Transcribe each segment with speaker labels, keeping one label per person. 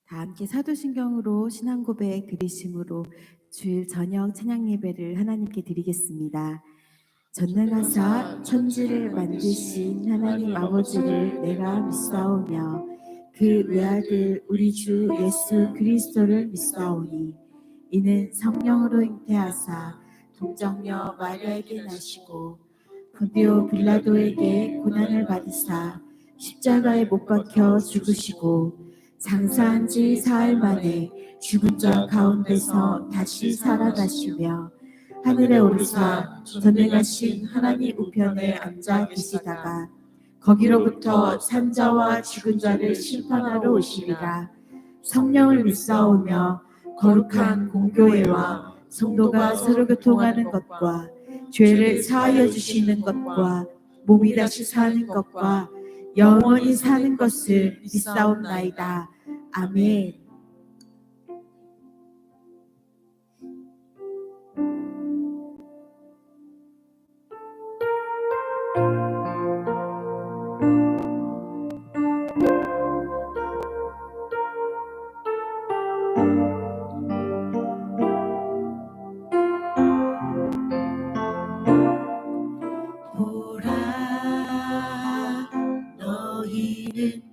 Speaker 1: 다 함께 사도신경으로 신앙 고백 드리심으로 주일 저녁 찬양 예배를 하나님께 드리겠습니다. 전능하사 천지를 만드신 하나님 아버지를 내가 믿사오며 그 외아들 우리 주 예수 그리스도를 믿사오니 이는 성령으로 잉태하사 동정녀 마리아에게 나시고 본디오 빌라도에게 고난을 받으사 십자가에 못 박혀 죽으시고 장사한 지 사흘 만에 죽은 자 가운데서 다시 살아나시며 하늘에 오르사 전능하신 하나님 우편에 앉아 계시다가 거기로부터 산자와 죽은 자를 심판하러 오시리라. 성령을 믿사오며 거룩한 공교회와 성도가 서로 교통하는 것과 죄를 사하여 주시는 것과 몸이 다시 사는 것과 영원히 사는 것을 믿사옵나이다. 아멘.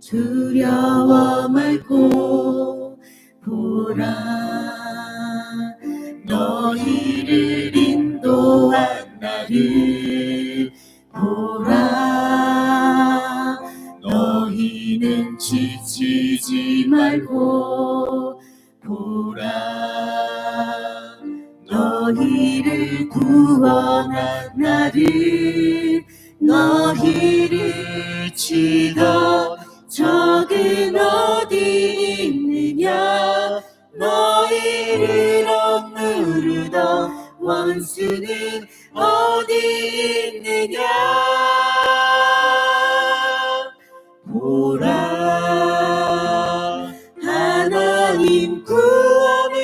Speaker 2: 두려워 말고 보라, 너희를 인도한 나를 보라. 너희는 지치지 말고 보라, 너희를 구원한 나를. 너희를 치던 적은 어디 있느냐, 너희를 억누르던 원수는 어디 있느냐. 보라, 하나님 구원을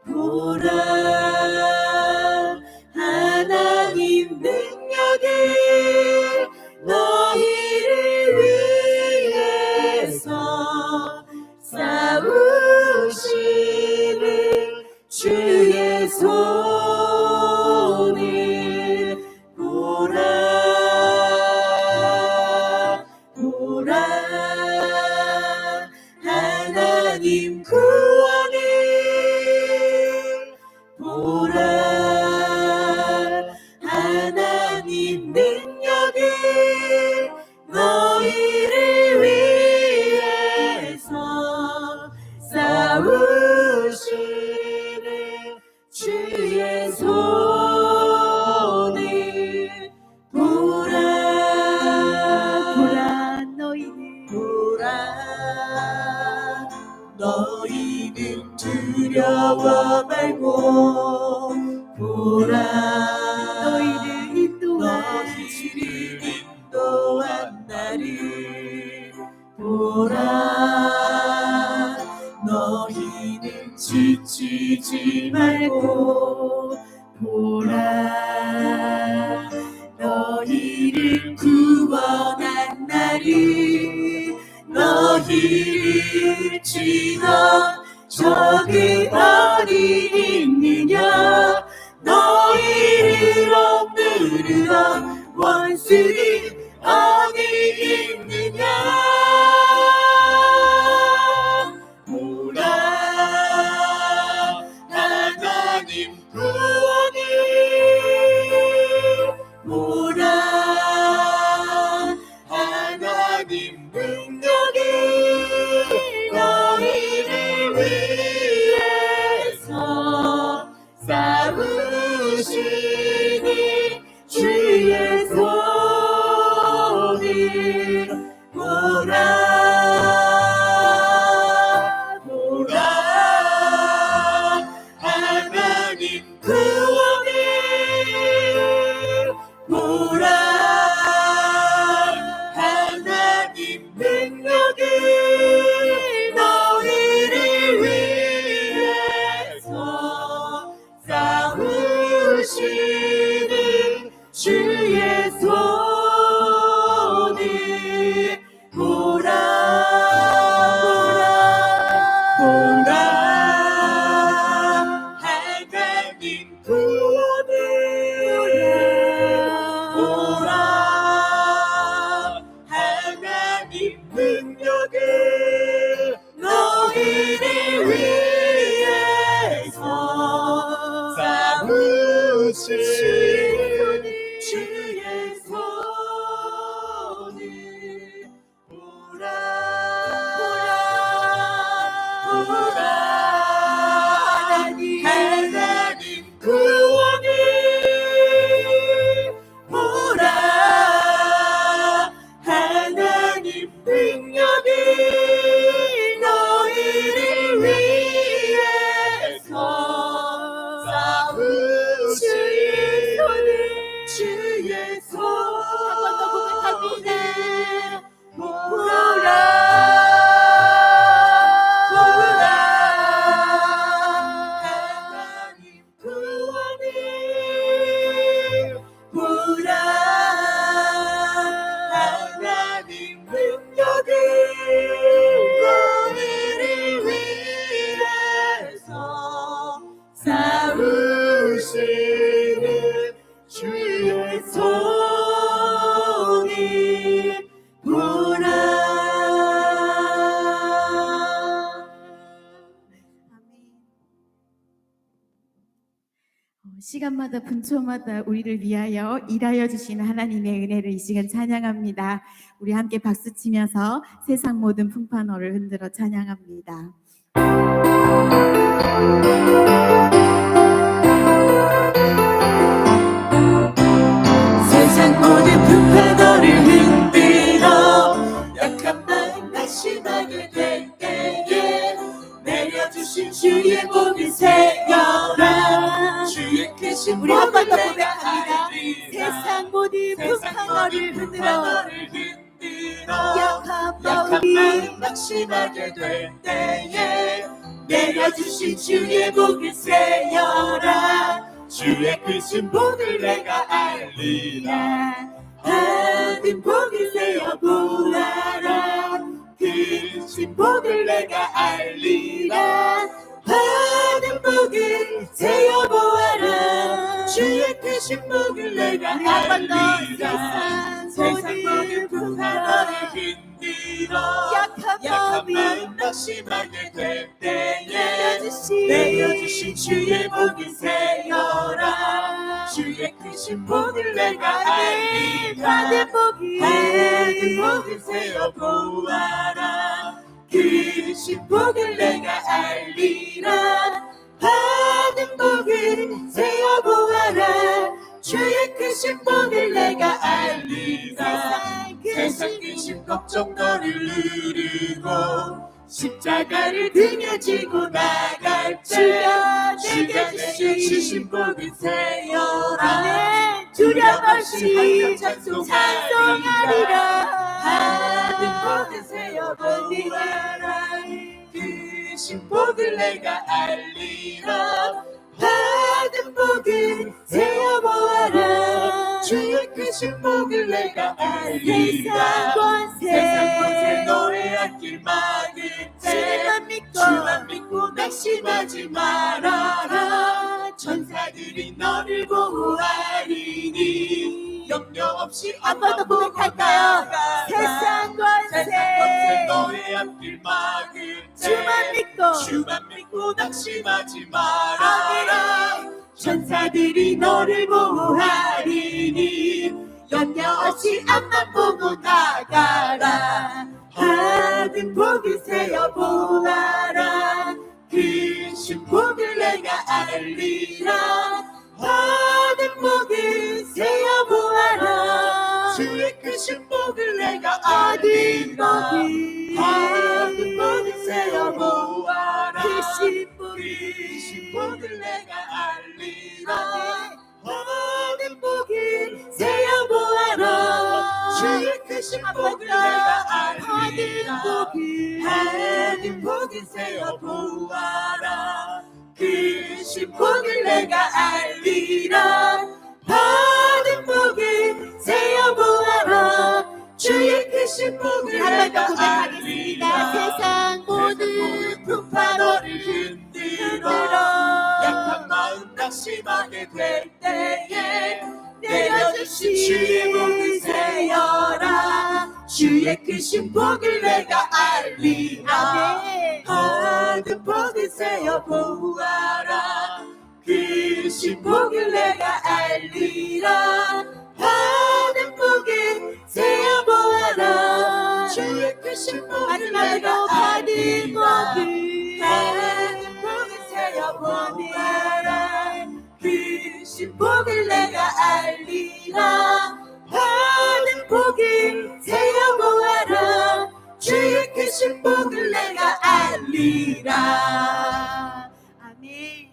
Speaker 2: 보라, 하나님 능력을 너희를 위해서 싸우시는 주의 손을 보라, 보라, 하나님 구원을 보라, 하나님 능력을 너희를 위해서 싸우시는 주의 손을 보라,
Speaker 1: 보라, 너희는
Speaker 2: 보라. 너희는 두려워 말고 보라,
Speaker 1: 너희를 인도한
Speaker 2: 나를 보라. 너희는 지치지 말고 보라, 너희를 구원한 나를. 너희를 치던 적은 어디 있느냐, 너희를 억누르던 원수는 어디 있느냐. 보라, 하나님 구원을 보라, 하나님 능력을 너희를 위해서 싸우시는 주의 손을 보라, 보라, 하나님 구원을 보라, 하나님 능력을 너희를 위해서 싸우시는 주의 손을 보라, 하나님 능력을 너희를 위해서 삼으신 주의 손을 보라 하나님 구원을 보라 하나님 능력을 너희를 위해서 삼으신 주의 손 한 번 더 고백합니다. 보라 하나님 구원을 보라 하나님 능력을 너희를 위해서 삼으시는 주의 손을 보라.
Speaker 1: 시간마다 분초마다 우리를 위하여 일하여 주시는 하나님의 은혜를 이 시간 찬양합니다. 우리 함께 박수치면서 세상 모든 풍파너를 흔들어 찬양합니다.
Speaker 2: 세상 모든 풍파너를 흔들어 약한 마음 낙심하게 될 때에 내려주신 주의 복을 세어라 주의 크신
Speaker 1: 우리 한 번 더
Speaker 2: 복을
Speaker 1: 고백합니다. 세상 모든 풍파너를 흔들어 약한
Speaker 2: 마음
Speaker 1: 마음이
Speaker 2: 낙심하게 될 때에 내려주신 주의 복을 세어라 주의 크신 복을 내가 알리라 하늘 복을 세어 보아라 크신 복을 내가 알리라 하늘 복을 세어 보아라 주의 크신 복을 내가 알리라 세상 모든 풍파너를 흔들어
Speaker 1: 약한
Speaker 2: 마음
Speaker 1: 마음이
Speaker 2: 낙심하게 될 때에 내려주신 주의 복을 세어라 주의 크신 복을 내가 알리라
Speaker 1: 하늘 복이
Speaker 2: 하늘 복을 세어 보아라 크신 복을 내가 알리라 하늘 복을 세어 보아라 주의 크신 복을 내가 알리라 세상 근심 걱정 너를 누르고 십자가를 등에 지고 나갈 때 주가 내게 주신 복을 세어라
Speaker 1: 두려움 없이
Speaker 2: 찬송하리라 하늘 복을 세어 보아라 크신 복을 내가 알리라 하늘 복을 세어 보아라 주의 크신 복을 내가 알리라 세상 권세 너의 앞길 막을 때 주만 믿고 낙심하지 말아라 천사들이 너를 보호하리니 염려 없이
Speaker 1: 한 번 더 고백할까요? 세상 권세
Speaker 2: 너의 앞길 막을 때
Speaker 1: 주만
Speaker 2: 믿고 낙심하지 말아라 천사들이 너를 보호하리니 염려 없이 앞만 보고 나가라 하늘 복을 세어 보아라 크신 복을 내가 알리라 하늘 복을 세어 보아라 주의 크신 복을 내가 알리라 하늘 복을 세어 보아라 크신 복을 내가 알리라 하늘 복을 세어 보아라 주의 크신 복을 내가 알리라 하늘 복을 세어 보아라 크신 복을 내가 알리라 하늘 복을 세어 보아라 주의 크신 복을 내가 알리라
Speaker 1: 세상
Speaker 2: 모든 풍파 너를 흔들어 약한 마음 낙심하게 될 때에 내려주신 주의 복을 세어라 주의 주의 크신 복을 내가 알리라. 하늘 복을 세어 보아라. 크신 복을 내가 알리라. 하늘 복을 세어 보아라. 주의 크신 복을 내가 알리라. 하늘 복을 세어 보아라. 크신 복을 내가 알리라. 하늘 복을 세어 보아라. 주의 크신 복을 내가 알리라. 아멘.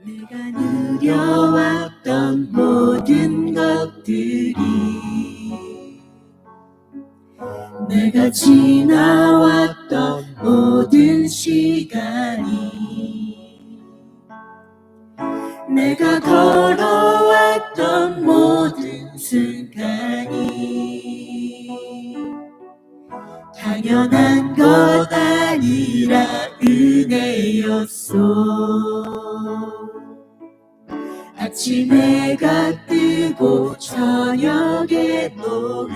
Speaker 2: 내가 누려왔던 모든 것들이, 내가 지나왔던 모든 시간이, 내가 걸어왔던 모든 순간이 당연한 것 아니라 은혜였소. 아침에 해가 뜨고 저녁에 노을,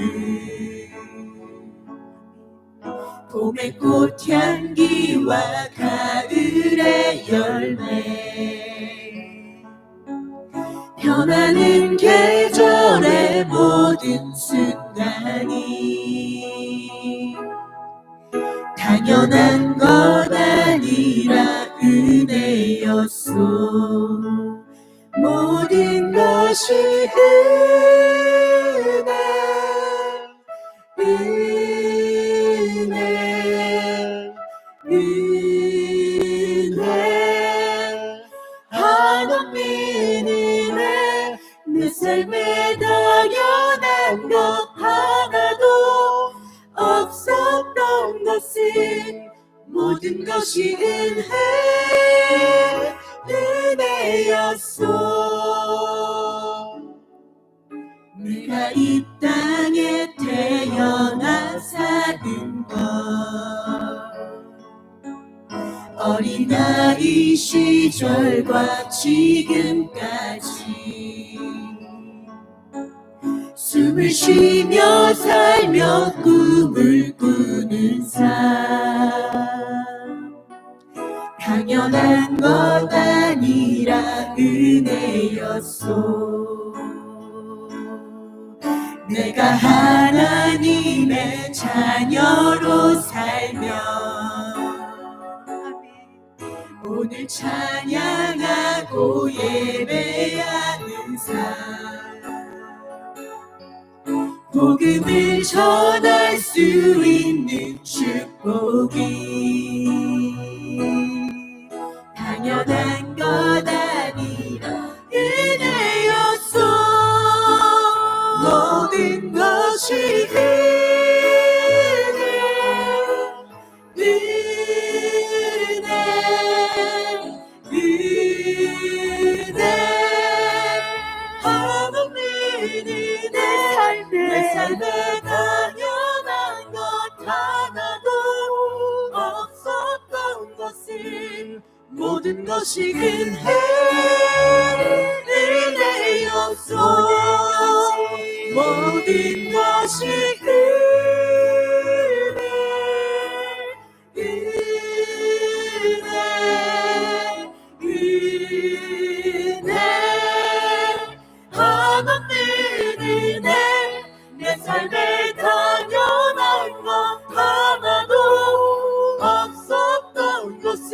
Speaker 2: 봄의 꽃향기와 가을의 열매, 변하는 계절의 모든 순간이 당연한 것 아니라 은혜였소. 모든 것이 은혜, 한없는 은혜. 내 삶에 당연한 것 하나도 없었던 것은 모든 것이 은혜였소. 내가 이 땅에 태어나 사는 것, 어린아이 시절과 지금까지 숨을 쉬며 살며 꿈을 꾸는 삶, 당연한 것 아니라 은혜였소. 내가 하나님의 자녀로 살며 오늘 찬양하고 예배하는 삶, 복음을 전할 수 있는 축복이 당연한 것 아니라 은혜였소. 모든 것이 은혜, 한없는 은혜. 내 삶에 당연한 것 하나도 없었던 것은 모든 것이 은혜였소. 모든 것이 은혜, 한없는 은혜. 내 삶에 당연한 것 하나도 없었던 것은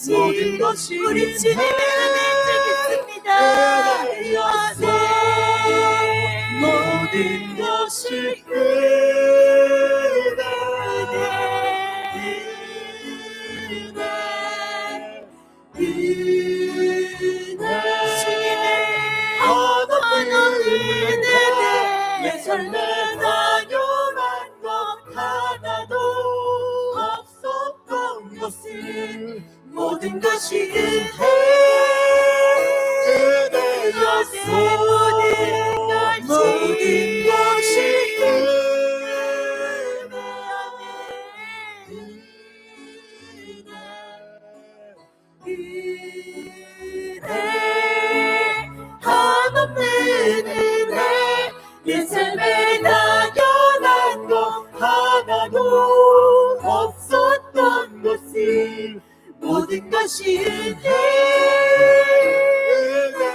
Speaker 2: 모든 것이 우리 주님의 은혜를 믿습니다. 모든 것이 주님의 한없는 은혜. 내 삶에 당연한 것 하나도 없었던 것은 모든 것이 은혜였소. 것이 은혜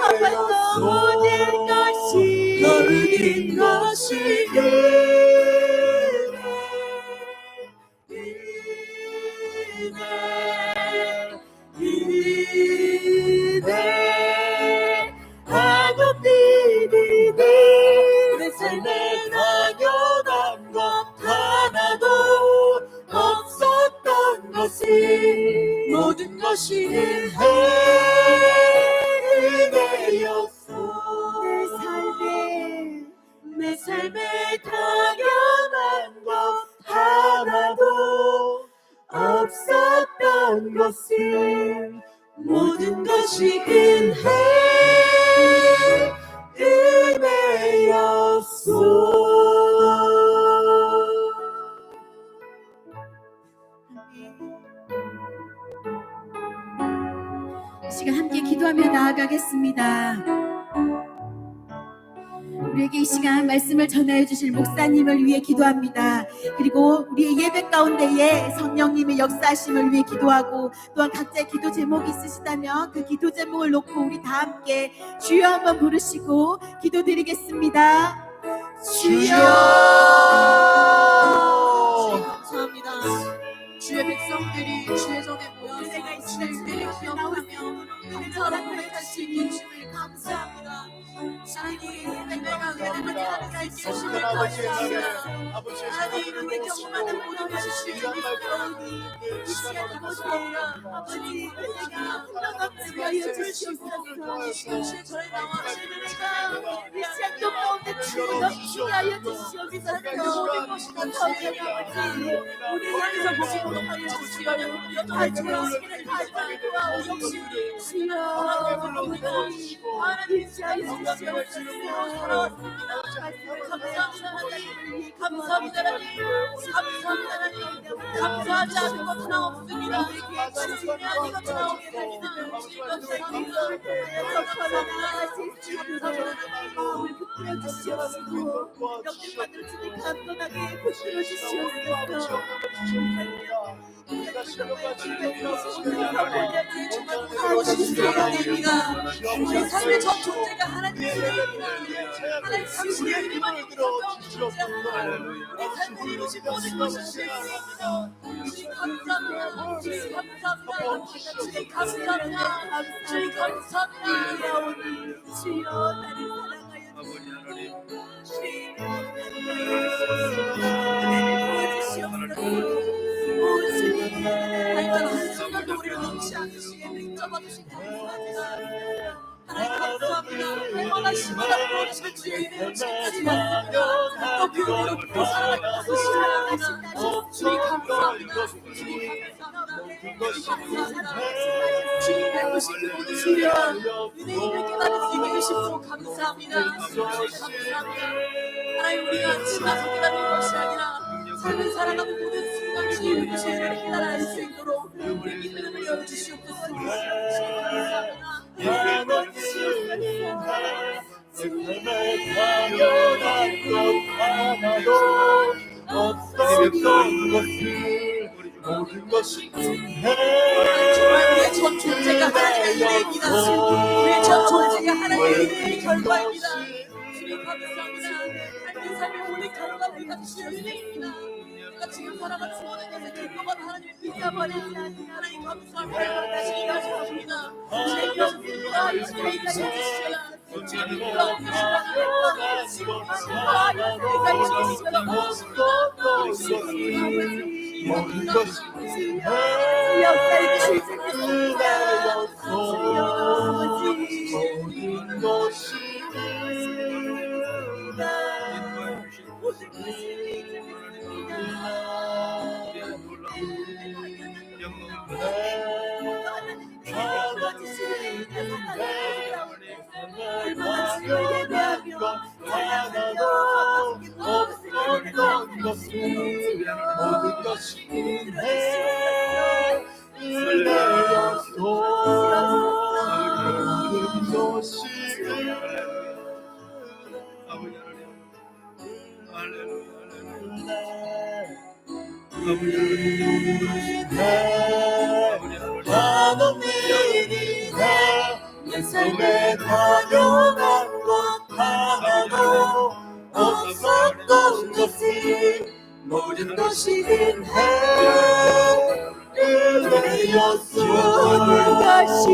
Speaker 2: 아파도 모든 것이 모든 것이 은혜 아높이네 내 삶에 당연한 것 하나도 없었던 것이 모든 것이 은혜였어 내 삶에 당연한 것 하나도 없었던 것은 모든 것이 은혜였어.
Speaker 1: 이 시간 함께 기도하며 나아가겠습니다. 우리에게 이 시간 말씀을 전하여 주실 목사님을 위해 기도합니다. 그리고 우리의 예배 가운데에 성령님의 역사하심을 위해 기도하고 또한 각자의 기도 제목이 있으시다면 그 기도 제목을 놓고 우리 다 함께 주여 한번 부르시고 기도드리겠습니다.
Speaker 2: 주여 감사합니다. 주의 백성들이 주의 전에 모여서 주의 은혜를 기억하며 감사로 고백할 수 있는 주를 감사합니다. 하나님 내가 은혜를 하나님께 주심을 감사합니다. 하나님 우리 경험하는 모든 것이 주의 은혜로우니 이 시간 이곳에 아버지 은혜가 흘러넘치게 하여 주시옵소서. 이 시간 저희 나와 은혜가 이 시간 또 가운데 주여 넘치게 하여 주시옵소서. 모든 것이 감사합니다. 아버지 우리 향해서 보시고 하여 주시옵소서. 여전히 주시기를 간절히 구하옵소서. 주여 하나님 지하여 주시옵소서. 감사합니다 하나님. 감사합니다 하나님. 감사하지 않은 것 하나 없습니다. 주님이 아닌 것 하나 없습니다.
Speaker 1: 마음을 부풀어 주시옵시고 역대받을 주님 감동하게 부풀어 주시옵소서.
Speaker 2: 우리 삶의 전 존재가 하나님의 은혜입니다. 하나님 당신의 은혜만이 존재합니다. 우리 삶을 이루신 모든 것이 주님입니다. 주님 감사합니다. 주님 감사합니다. 주님 감사합니다. 주님 감사합니다.
Speaker 1: 주여 나를 사랑하여 주시옵소서.
Speaker 2: 하나님 한순간도 우리를 놓지 않으시게 붙잡아주신 감사합니다. 하나님 감사합니다. 얼마나 심하다고 부르시면 주의 은혜를 지금까지 왔습니다. 또 그 은혜로 또 살아가고 있습니다. 주님 감사합니다. 주님 감사합니다. 주님 뵙으신 그 모든 주여 은혜를 깨달을 수 있게 해주시고 감사합니다. 감사합니다. 하나님 우리가 지나서 기다리는 것이 아니라 삶을 살아가는 모든 순간 주님의 은혜를 깨달아 수 있도록 우리 믿음을 열어주시옵소서. 감사합니다.
Speaker 3: 당연한 것 하나도 없었던 것을 모든 것이
Speaker 2: 정말 우리의 전 존재가 하나님의 은혜입니다. 우리의 전 존재가 하나님의 은혜의 결과입니다. 주님 감사합니다. 삶의 삶의 모든 결과가 우리가 주의 은혜입니다. 우리가 지금 살아가는 모든 것의 근거가 하나님을 믿어버리지 않는 하나님 감사합니다. 주님 감사합니다. 주님 감사합니다. 주님 감사합니다.
Speaker 3: 모든 것이
Speaker 1: 역사를
Speaker 3: 모든 것이
Speaker 1: 얼마나 주를 예배하며
Speaker 3: 하나도 없었던 것을 모든 것이 은혜였소 모든 것이 하나님
Speaker 2: 시인이네 내 삶에 당연한 것 하나도 없었던 것이 모든 것이 은혜였어 모든 것이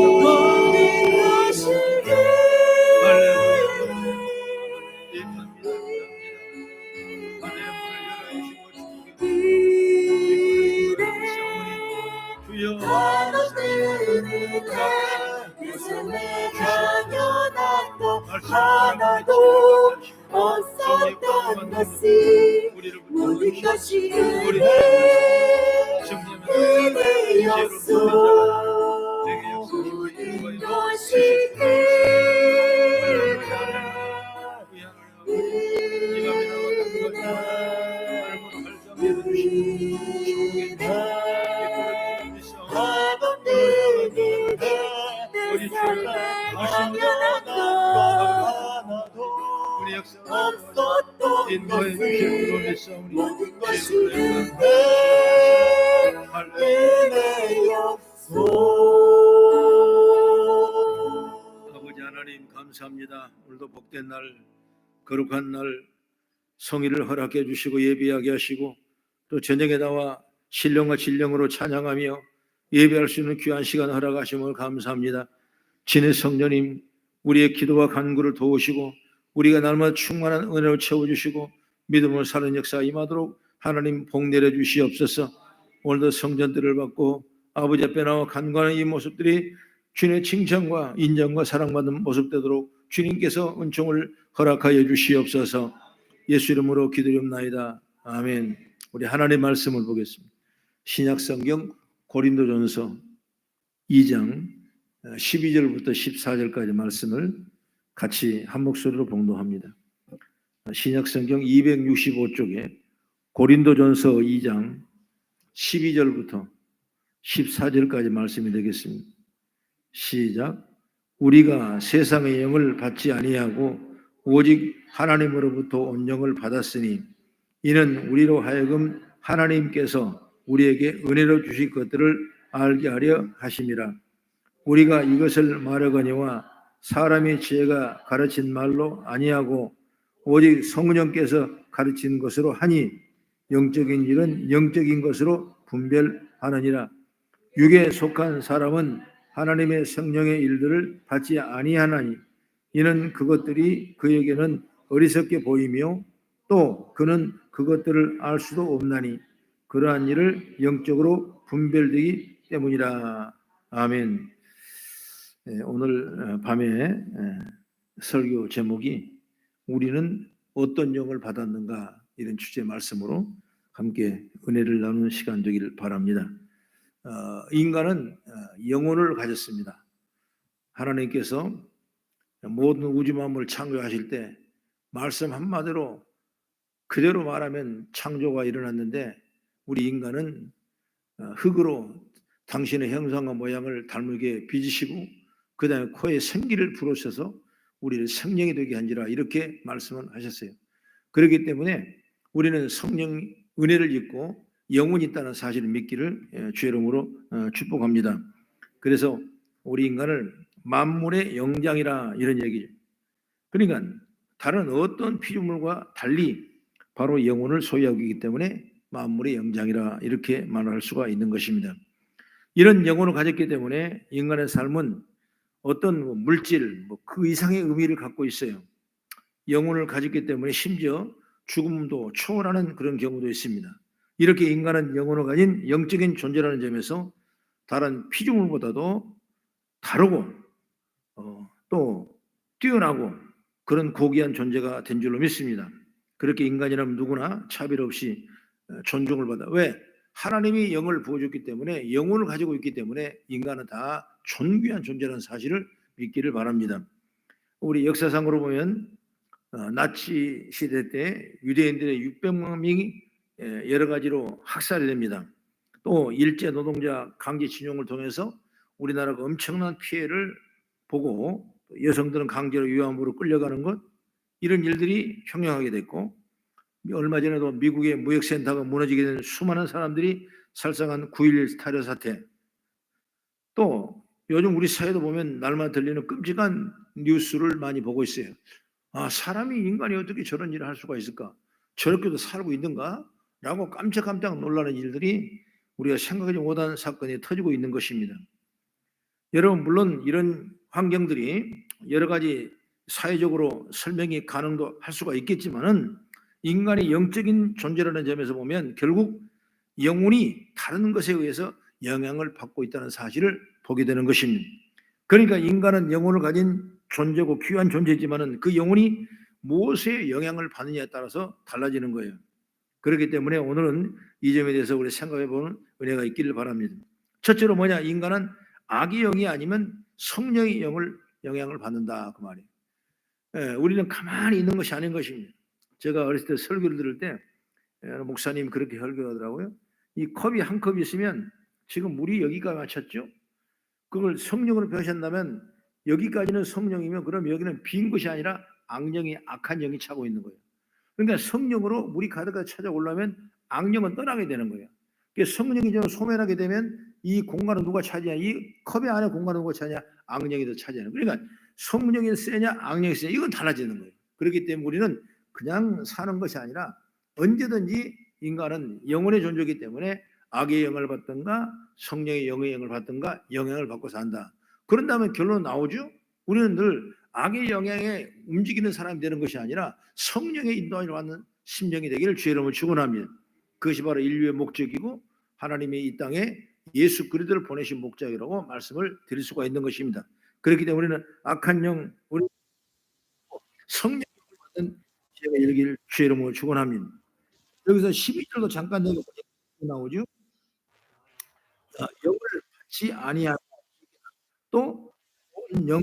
Speaker 2: 내 삶에 당연한 것 하나도 없었던 것이 모든 것이 은혜였어 모든 것이 내 삶에 당연한 것
Speaker 3: 우리 역사
Speaker 2: 없었던
Speaker 3: 인도의
Speaker 2: 것이
Speaker 3: 기쁨을 싸우니
Speaker 2: 모든 것이 은혜였소.
Speaker 3: 아버지 하나님 감사합니다. 오늘도 복된 날, 거룩한 날 성의를 허락해 주시고 예배하게 하시고 또 저녁에 나와 신령과 진령으로 찬양하며 예배할 수 있는 귀한 시간 허락하심을 감사합니다. 진의 성령님, 우리의 기도와 간구를 도우시고 우리가 날마다 충만한 은혜로 채워주시고 믿음으로 사는 역사 임하도록 하나님 복 내려주시옵소서. 오늘도 성전들을 받고 아버지 앞에 나와 간구하는 이 모습들이 주님의 칭찬과 인정과 사랑받는 모습 되도록 주님께서 은총을 허락하여 주시옵소서. 예수 이름으로 기도드립나이다. 아멘. 우리 하나님의 말씀을 보겠습니다. 신약성경 고린도전서 2장 12절부터 14절까지 말씀을 같이 한 목소리로 봉독합니다. 신약성경 265쪽에 고린도전서 2장 12절부터 14절까지 말씀이 되겠습니다. 시작. 우리가 세상의 영을 받지 아니하고 오직 하나님으로부터 온 영을 받았으니 이는 우리로 하여금 하나님께서 우리에게 은혜로 주실 것들을 알게 하려 하심이라. 우리가 이것을 말하거니와 사람의 지혜가 가르친 말로 아니하고 오직 성령께서 가르친 것으로 하니 영적인 일은 영적인 것으로 분별하느니라. 육에 속한 사람은 하나님의 성령의 일들을 받지 아니하나니 이는 그것들이 그에게는 어리석게 보이며 또 그는 그것들을 알 수도 없나니 그러한 일을 영적으로 분별되기 때문이라. 아멘. 오늘 밤에 설교 제목이 우리는 어떤 영을 받았는가 이런 주제 말씀으로 함께 은혜를 나누는 시간 되기를 바랍니다. 인간은 영혼을 가졌습니다. 하나님께서 모든 우주 만물을 창조하실 때 말씀 한마디로 그대로 말하면 창조가 일어났는데 우리 인간은 흙으로 당신의 형상과 모양을 닮게 빚으시고 그 다음에 코에 생기를 불으셔서 우리를 생명이 되게 한지라 이렇게 말씀을 하셨어요. 그렇기 때문에 우리는 성령 은혜를 입고 영혼이 있다는 사실을 믿기를 주의 이름으로 축복합니다. 그래서 우리 인간을 만물의 영장이라 이런 얘기죠. 그러니까 다른 어떤 피조물과 달리 바로 영혼을 소유하고 있기 때문에 만물의 영장이라 이렇게 말할 수가 있는 것입니다. 이런 영혼을 가졌기 때문에 인간의 삶은 어떤 물질, 그 이상의 의미를 갖고 있어요. 영혼을 가졌기 때문에 심지어 죽음도 초월하는 그런 경우도 있습니다. 이렇게 인간은 영혼을 가진 영적인 존재라는 점에서 다른 피조물보다도 다르고 또 뛰어나고 그런 고귀한 존재가 된 줄로 믿습니다. 그렇게 인간이라면 누구나 차별 없이 존중을 받아. 왜? 하나님이 영을 부어줬기 때문에 영혼을 가지고 있기 때문에 인간은 다 존귀한 존재라는 사실을 믿기를 바랍니다. 우리 역사상으로 보면 나치 시대 때 유대인들의 600만 명이 여러 가지로 학살이 됩니다. 또 일제 노동자 강제징용을 통해서 우리나라가 엄청난 피해를 보고 여성들은 강제로 유학으로 끌려가는 것 이런 일들이 형용하게 됐고 얼마 전에도 미국의 무역센터가 무너지게 된 수많은 사람들이 살상한 9.11 테러 사태 또 요즘 우리 사회도 보면 날마다 들리는 끔찍한 뉴스를 많이 보고 있어요. 아, 사람이 인간이 어떻게 저런 일을 할 수가 있을까? 저렇게도 살고 있는가? 라고 깜짝깜짝 놀라는 일들이 우리가 생각하지 못한 사건이 터지고 있는 것입니다. 여러분, 물론 이런 환경들이 여러 가지 사회적으로 설명이 가능도 할 수가 있겠지만은 인간이 영적인 존재라는 점에서 보면 결국 영혼이 다른 것에 의해서 영향을 받고 있다는 사실을 보게 되는 것입니다. 그러니까 인간은 영혼을 가진 존재고 귀한 존재지만은 그 영혼이 무엇에 영향을 받느냐에 따라서 달라지는 거예요. 그렇기 때문에 오늘은 이 점에 대해서 우리 생각해 보는 은혜가 있기를 바랍니다. 첫째로 뭐냐? 인간은 악의 영이 아니면 성령의 영향을 받는다 그 말이에요. 우리는 가만히 있는 것이 아닌 것입니다. 제가 어렸을 때 설교를 들을 때 목사님 그렇게 설교하더라고요. 이 컵이 한 컵 있으면 지금 물이 여기가 맞췄죠? 그걸 성령으로 표현한다면 여기까지는 성령이면 그럼 여기는 빈 것이 아니라 악령이 악한 영이 차고 있는 거예요. 그러니까 성령으로 물이 가득하게 찾아오려면 악령은 떠나게 되는 거예요. 성령이 좀 소멸하게 되면 이 공간은 누가 차지하냐? 이 컵의 안에 공간은 누가 차지하냐? 악령이 더 차지하는 거예요. 그러니까 성령이 세냐 악령이 세냐 이건 달라지는 거예요. 그렇기 때문에 우리는 그냥 사는 것이 아니라 언제든지 인간은 영혼의 존재이기 때문에 악의 영향을 받든가 성령의 영향을 받든가 영향을 받고 산다. 그런다면 결론 나오죠? 우리는 늘 악의 영향에 움직이는 사람이 되는 것이 아니라 성령의 인도함을 받는 심령이 되기를 주의 이름으로 축원합니다. 그것이 바로 인류의 목적이고 하나님이 이 땅에 예수 그리스도를 보내신 목적이라고 말씀을 드릴 수가 있는 것입니다. 그렇기 때문에 우리는 악한 영, 우리 성령을 받는 죄가 일기를 주의 이름으로 축원합니다. 여기서 12절도 잠깐 나오죠. 영을 받지 아니하고 또 온 영을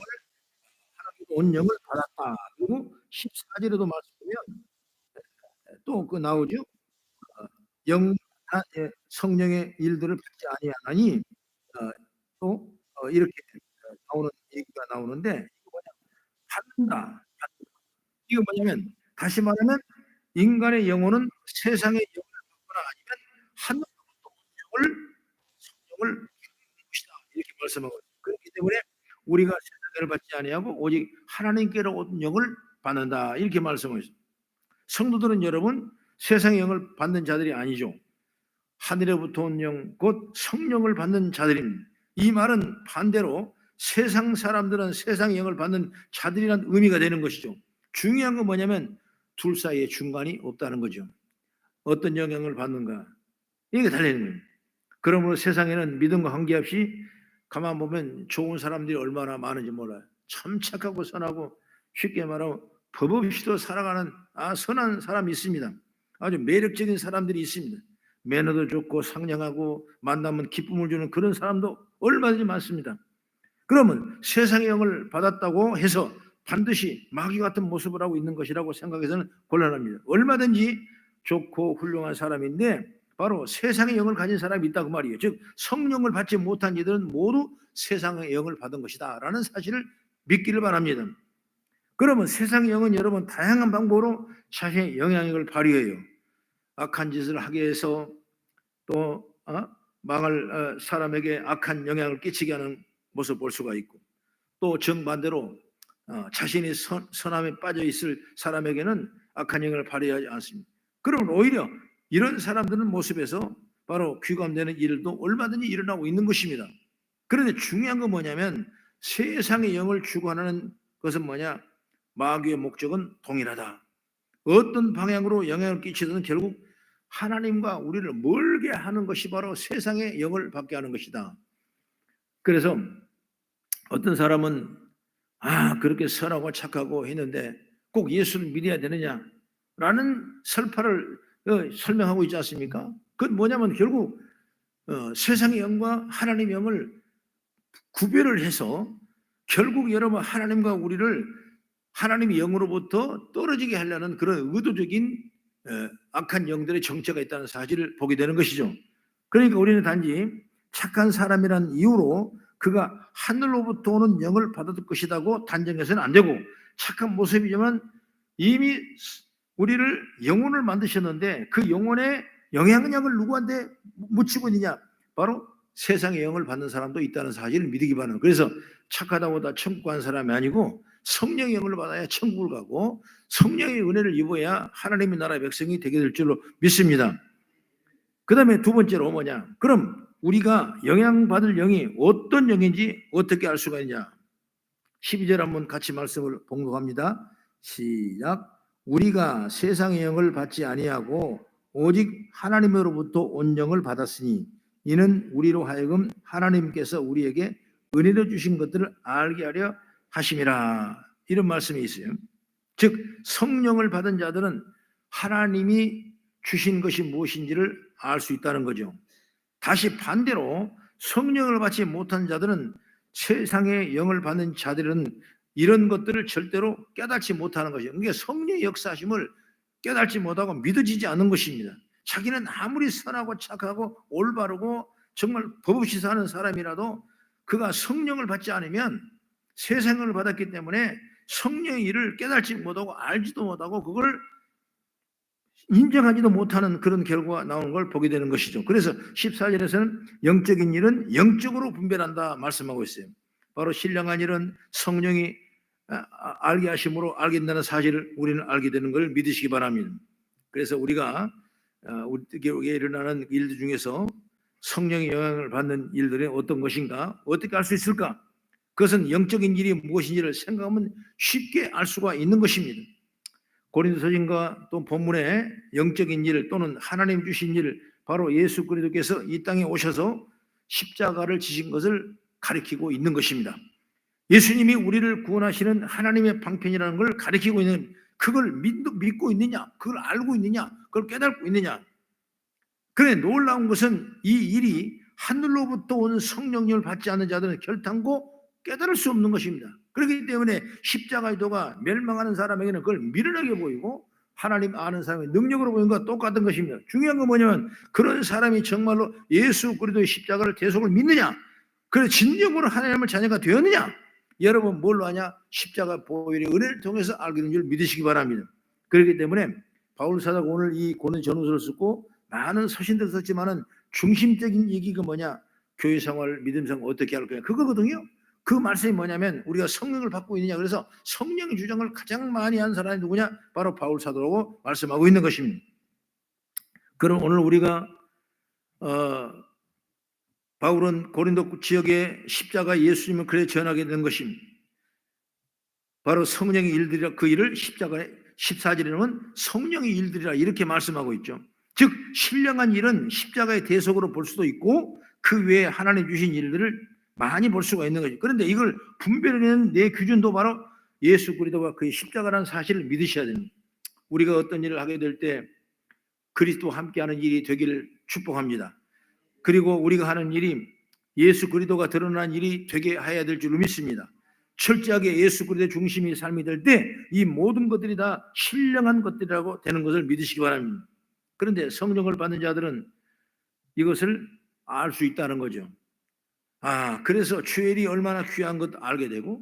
Speaker 3: 온 영을 받았다. 그리고 14절에도 말씀하면 또 그 나오죠. 성령의 일들을 받지 아니하나니 또 이렇게 나오는 얘기가 나오는데 받는다. 이거 뭐냐면 다시 말하면 인간의 영혼은 세상의 영을 받거나 아니면 하늘로부터 온 성령을 받는 것이다. 이렇게 말씀하고 있습니다. 그렇기 때문에 우리가 세상을 받지 아니하고 오직 하나님께로 온 영을 받는다. 이렇게 말씀하고 있습니다. 성도들은 여러분 세상의 영을 받는 자들이 아니죠. 하늘로부터 온 영, 곧 성령을 받는 자들입니다. 이 말은 반대로 세상 사람들은 세상의 영을 받는 자들이라는 의미가 되는 것이죠. 중요한 건 뭐냐면 둘 사이에 중간이 없다는 거죠. 어떤 영향을 받는가 이게 달리는 거예요. 그러므로 세상에는 믿음과 관계없이 가만 보면 좋은 사람들이 얼마나 많은지 몰라요. 참 착하고 선하고 쉽게 말하면 법 없이도 살아가는 선한 사람이 있습니다. 아주 매력적인 사람들이 있습니다. 매너도 좋고 상냥하고 만나면 기쁨을 주는 그런 사람도 얼마든지 많습니다. 그러면 세상의 영을 받았다고 해서 반드시 마귀 같은 모습을 하고 있는 것이라고 생각해서는 곤란합니다. 얼마든지 좋고 훌륭한 사람인데 바로 세상의 영을 가진 사람이 있다고 말이에요. 즉 성령을 받지 못한 이들은 모두 세상의 영을 받은 것이다 라는 사실을 믿기를 바랍니다. 그러면 세상의 영은 여러분 다양한 방법으로 자신의 영향력을 발휘해요. 악한 짓을 하게 해서 또 망할 사람에게 악한 영향을 끼치게 하는 모습을 볼 수가 있고 또 정반대로 자신이 선함에 빠져 있을 사람에게는 악한 영향을 발휘하지 않습니다. 그러면 오히려 이런 사람들은 모습에서 바로 귀감되는 일도 얼마든지 일어나고 있는 것입니다. 그런데 중요한 건 뭐냐면 세상의 영을 주관하는 것은 뭐냐? 마귀의 목적은 동일하다. 어떤 방향으로 영향을 끼치든 결국 하나님과 우리를 멀게 하는 것이 바로 세상의 영을 받게 하는 것이다. 그래서 어떤 사람은 그렇게 선하고 착하고 했는데 꼭 예수를 믿어야 되느냐라는 설파를 설명하고 있지 않습니까? 그건 뭐냐면 결국 세상의 영과 하나님의 영을 구별을 해서 결국 여러분 하나님과 우리를 하나님의 영으로부터 떨어지게 하려는 그런 의도적인 악한 영들의 정체가 있다는 사실을 보게 되는 것이죠. 그러니까 우리는 단지 착한 사람이라는 이유로 그가 하늘로부터 오는 영을 받을 것이라고 단정해서는 안 되고 착한 모습이지만 이미 우리를 영혼을 만드셨는데 그 영혼의 영향력을 누구한테 묻히고 있느냐? 바로 세상의 영을 받는 사람도 있다는 사실을 믿기 바랍니다. 그래서 착하다고 다 천국 간 사람이 아니고 성령의 영을 받아야 천국을 가고 성령의 은혜를 입어야 하나님의 나라의 백성이 되게 될 줄로 믿습니다. 그 다음에 두 번째로 뭐냐? 그럼 우리가 영향받을 영이 어떤 영인지 어떻게 알 수가 있냐? 12절 한번 같이 말씀을 봉독합니다. 시작. 우리가 세상의 영을 받지 아니하고 오직 하나님으로부터 온 영을 받았으니 이는 우리로 하여금 하나님께서 우리에게 은혜로 주신 것들을 알게 하려 하심이라. 이런 말씀이 있어요. 즉 성령을 받은 자들은 하나님이 주신 것이 무엇인지를 알 수 있다는 거죠. 다시 반대로 성령을 받지 못한 자들은 세상의 영을 받는 자들은 이런 것들을 절대로 깨닫지 못하는 것이죠. 그러니까 성령의 역사심을 깨닫지 못하고 믿어지지 않는 것입니다. 자기는 아무리 선하고 착하고 올바르고 정말 법 없이 사는 사람이라도 그가 성령을 받지 않으면 세상을 받았기 때문에 성령의 일을 깨닫지 못하고 알지도 못하고 그걸 인정하지도 못하는 그런 결과가 나오는 걸 보게 되는 것이죠. 그래서 14절에서는 영적인 일은 영적으로 분별한다 말씀하고 있어요. 바로 신령한 일은 성령이 알게 하심으로 알게 된다는 사실을 우리는 알게 되는 걸 믿으시기 바랍니다. 그래서 우리가 우리에게 일어나는 일들 중에서 성령의 영향을 받는 일들이 어떤 것인가, 어떻게 알 수 있을까? 그것은 영적인 일이 무엇인지를 생각하면 쉽게 알 수가 있는 것입니다. 고린도서신과 또 본문의 영적인 일 또는 하나님 주신 일, 바로 예수 그리스도께서 이 땅에 오셔서 십자가를 지신 것을 가리키고 있는 것입니다. 예수님이 우리를 구원하시는 하나님의 방편이라는 걸 가리키고 있는, 그걸 믿고 있느냐, 그걸 알고 있느냐, 그걸 깨닫고 있느냐. 그래 놀라운 것은 이 일이 하늘로부터 온 성령님을 받지 않는 자들은 결단코 깨달을 수 없는 것입니다. 그렇기 때문에 십자가의 도가 멸망하는 사람에게는 그걸 미련하게 보이고 하나님 아는 사람의 능력으로 보이는 것과 똑같은 것입니다. 중요한 건 뭐냐면 그런 사람이 정말로 예수 그리스도의 십자가를 대속을 믿느냐, 그래 진정으로 하나님의 자녀가 되었느냐, 여러분 뭘로 하냐? 십자가 보혈의 은혜를 통해서 알게 된 줄 믿으시기 바랍니다. 그렇기 때문에 바울 사도가 오늘 이 고린도 전후서를 쓰고 많은 서신들을 썼지만은 중심적인 얘기가 뭐냐? 교회 생활, 믿음 생활 어떻게 할 거냐, 그거거든요. 그 말씀이 뭐냐면 우리가 성령을 받고 있느냐. 그래서 성령의 주장을 가장 많이 한 사람이 누구냐? 바로 바울 사도라고 말씀하고 있는 것입니다. 그럼 오늘 우리가 바울은 고린도 지역의 십자가 예수님을 그래 전하게 된 것입니다. 바로 성령의 일들이라, 그 일을 십자가의 14절에는 성령의 일들이라 이렇게 말씀하고 있죠. 즉 신령한 일은 십자가의 대속으로 볼 수도 있고 그 외에 하나님 주신 일들을 많이 볼 수가 있는 거죠. 그런데 이걸 분별하는 내 기준도 바로 예수 그리스도가 그의 십자가라는 사실을 믿으셔야 됩니다. 우리가 어떤 일을 하게 될 때 그리스도와 함께하는 일이 되기를 축복합니다. 그리고 우리가 하는 일이 예수 그리스도가 드러난 일이 되게 해야 될 줄로 믿습니다. 철저하게 예수 그리스도의 중심이 삶이 될 때 이 모든 것들이 다 신령한 것들이라고 되는 것을 믿으시기 바랍니다. 그런데 성령을 받는 자들은 이것을 알 수 있다는 거죠. 그래서 주일이 얼마나 귀한 것도 알게 되고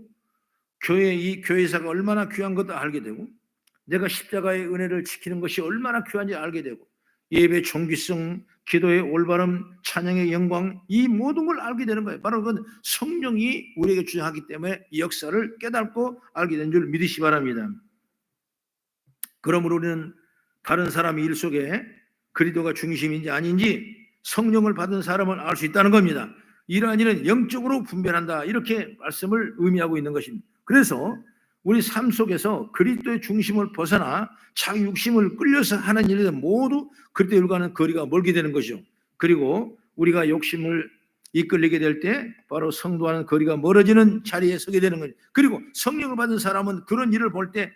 Speaker 3: 이 교회사가 얼마나 귀한 것도 알게 되고 내가 십자가의 은혜를 지키는 것이 얼마나 귀한지 알게 되고 예배 종기성, 기도의 올바름, 찬양의 영광, 이 모든 걸 알게 되는 거예요. 바로 그건 성령이 우리에게 주장하기 때문에 이 역사를 깨닫고 알게 된 줄 믿으시기 바랍니다. 그러므로 우리는 다른 사람의 일 속에 그리스도가 중심인지 아닌지 성령을 받은 사람을 알 수 있다는 겁니다. 이러한 일은 영적으로 분별한다, 이렇게 말씀을 의미하고 있는 것입니다. 그래서 우리 삶 속에서 그리스도의 중심을 벗어나 자기 욕심을 끌려서 하는 일들은 모두 그리스도의 일과는 거리가 멀게 되는 것이죠. 그리고 우리가 욕심을 이끌리게 될 때 바로 성도와는 거리가 멀어지는 자리에 서게 되는 거죠. 그리고 성령을 받은 사람은 그런 일을 볼 때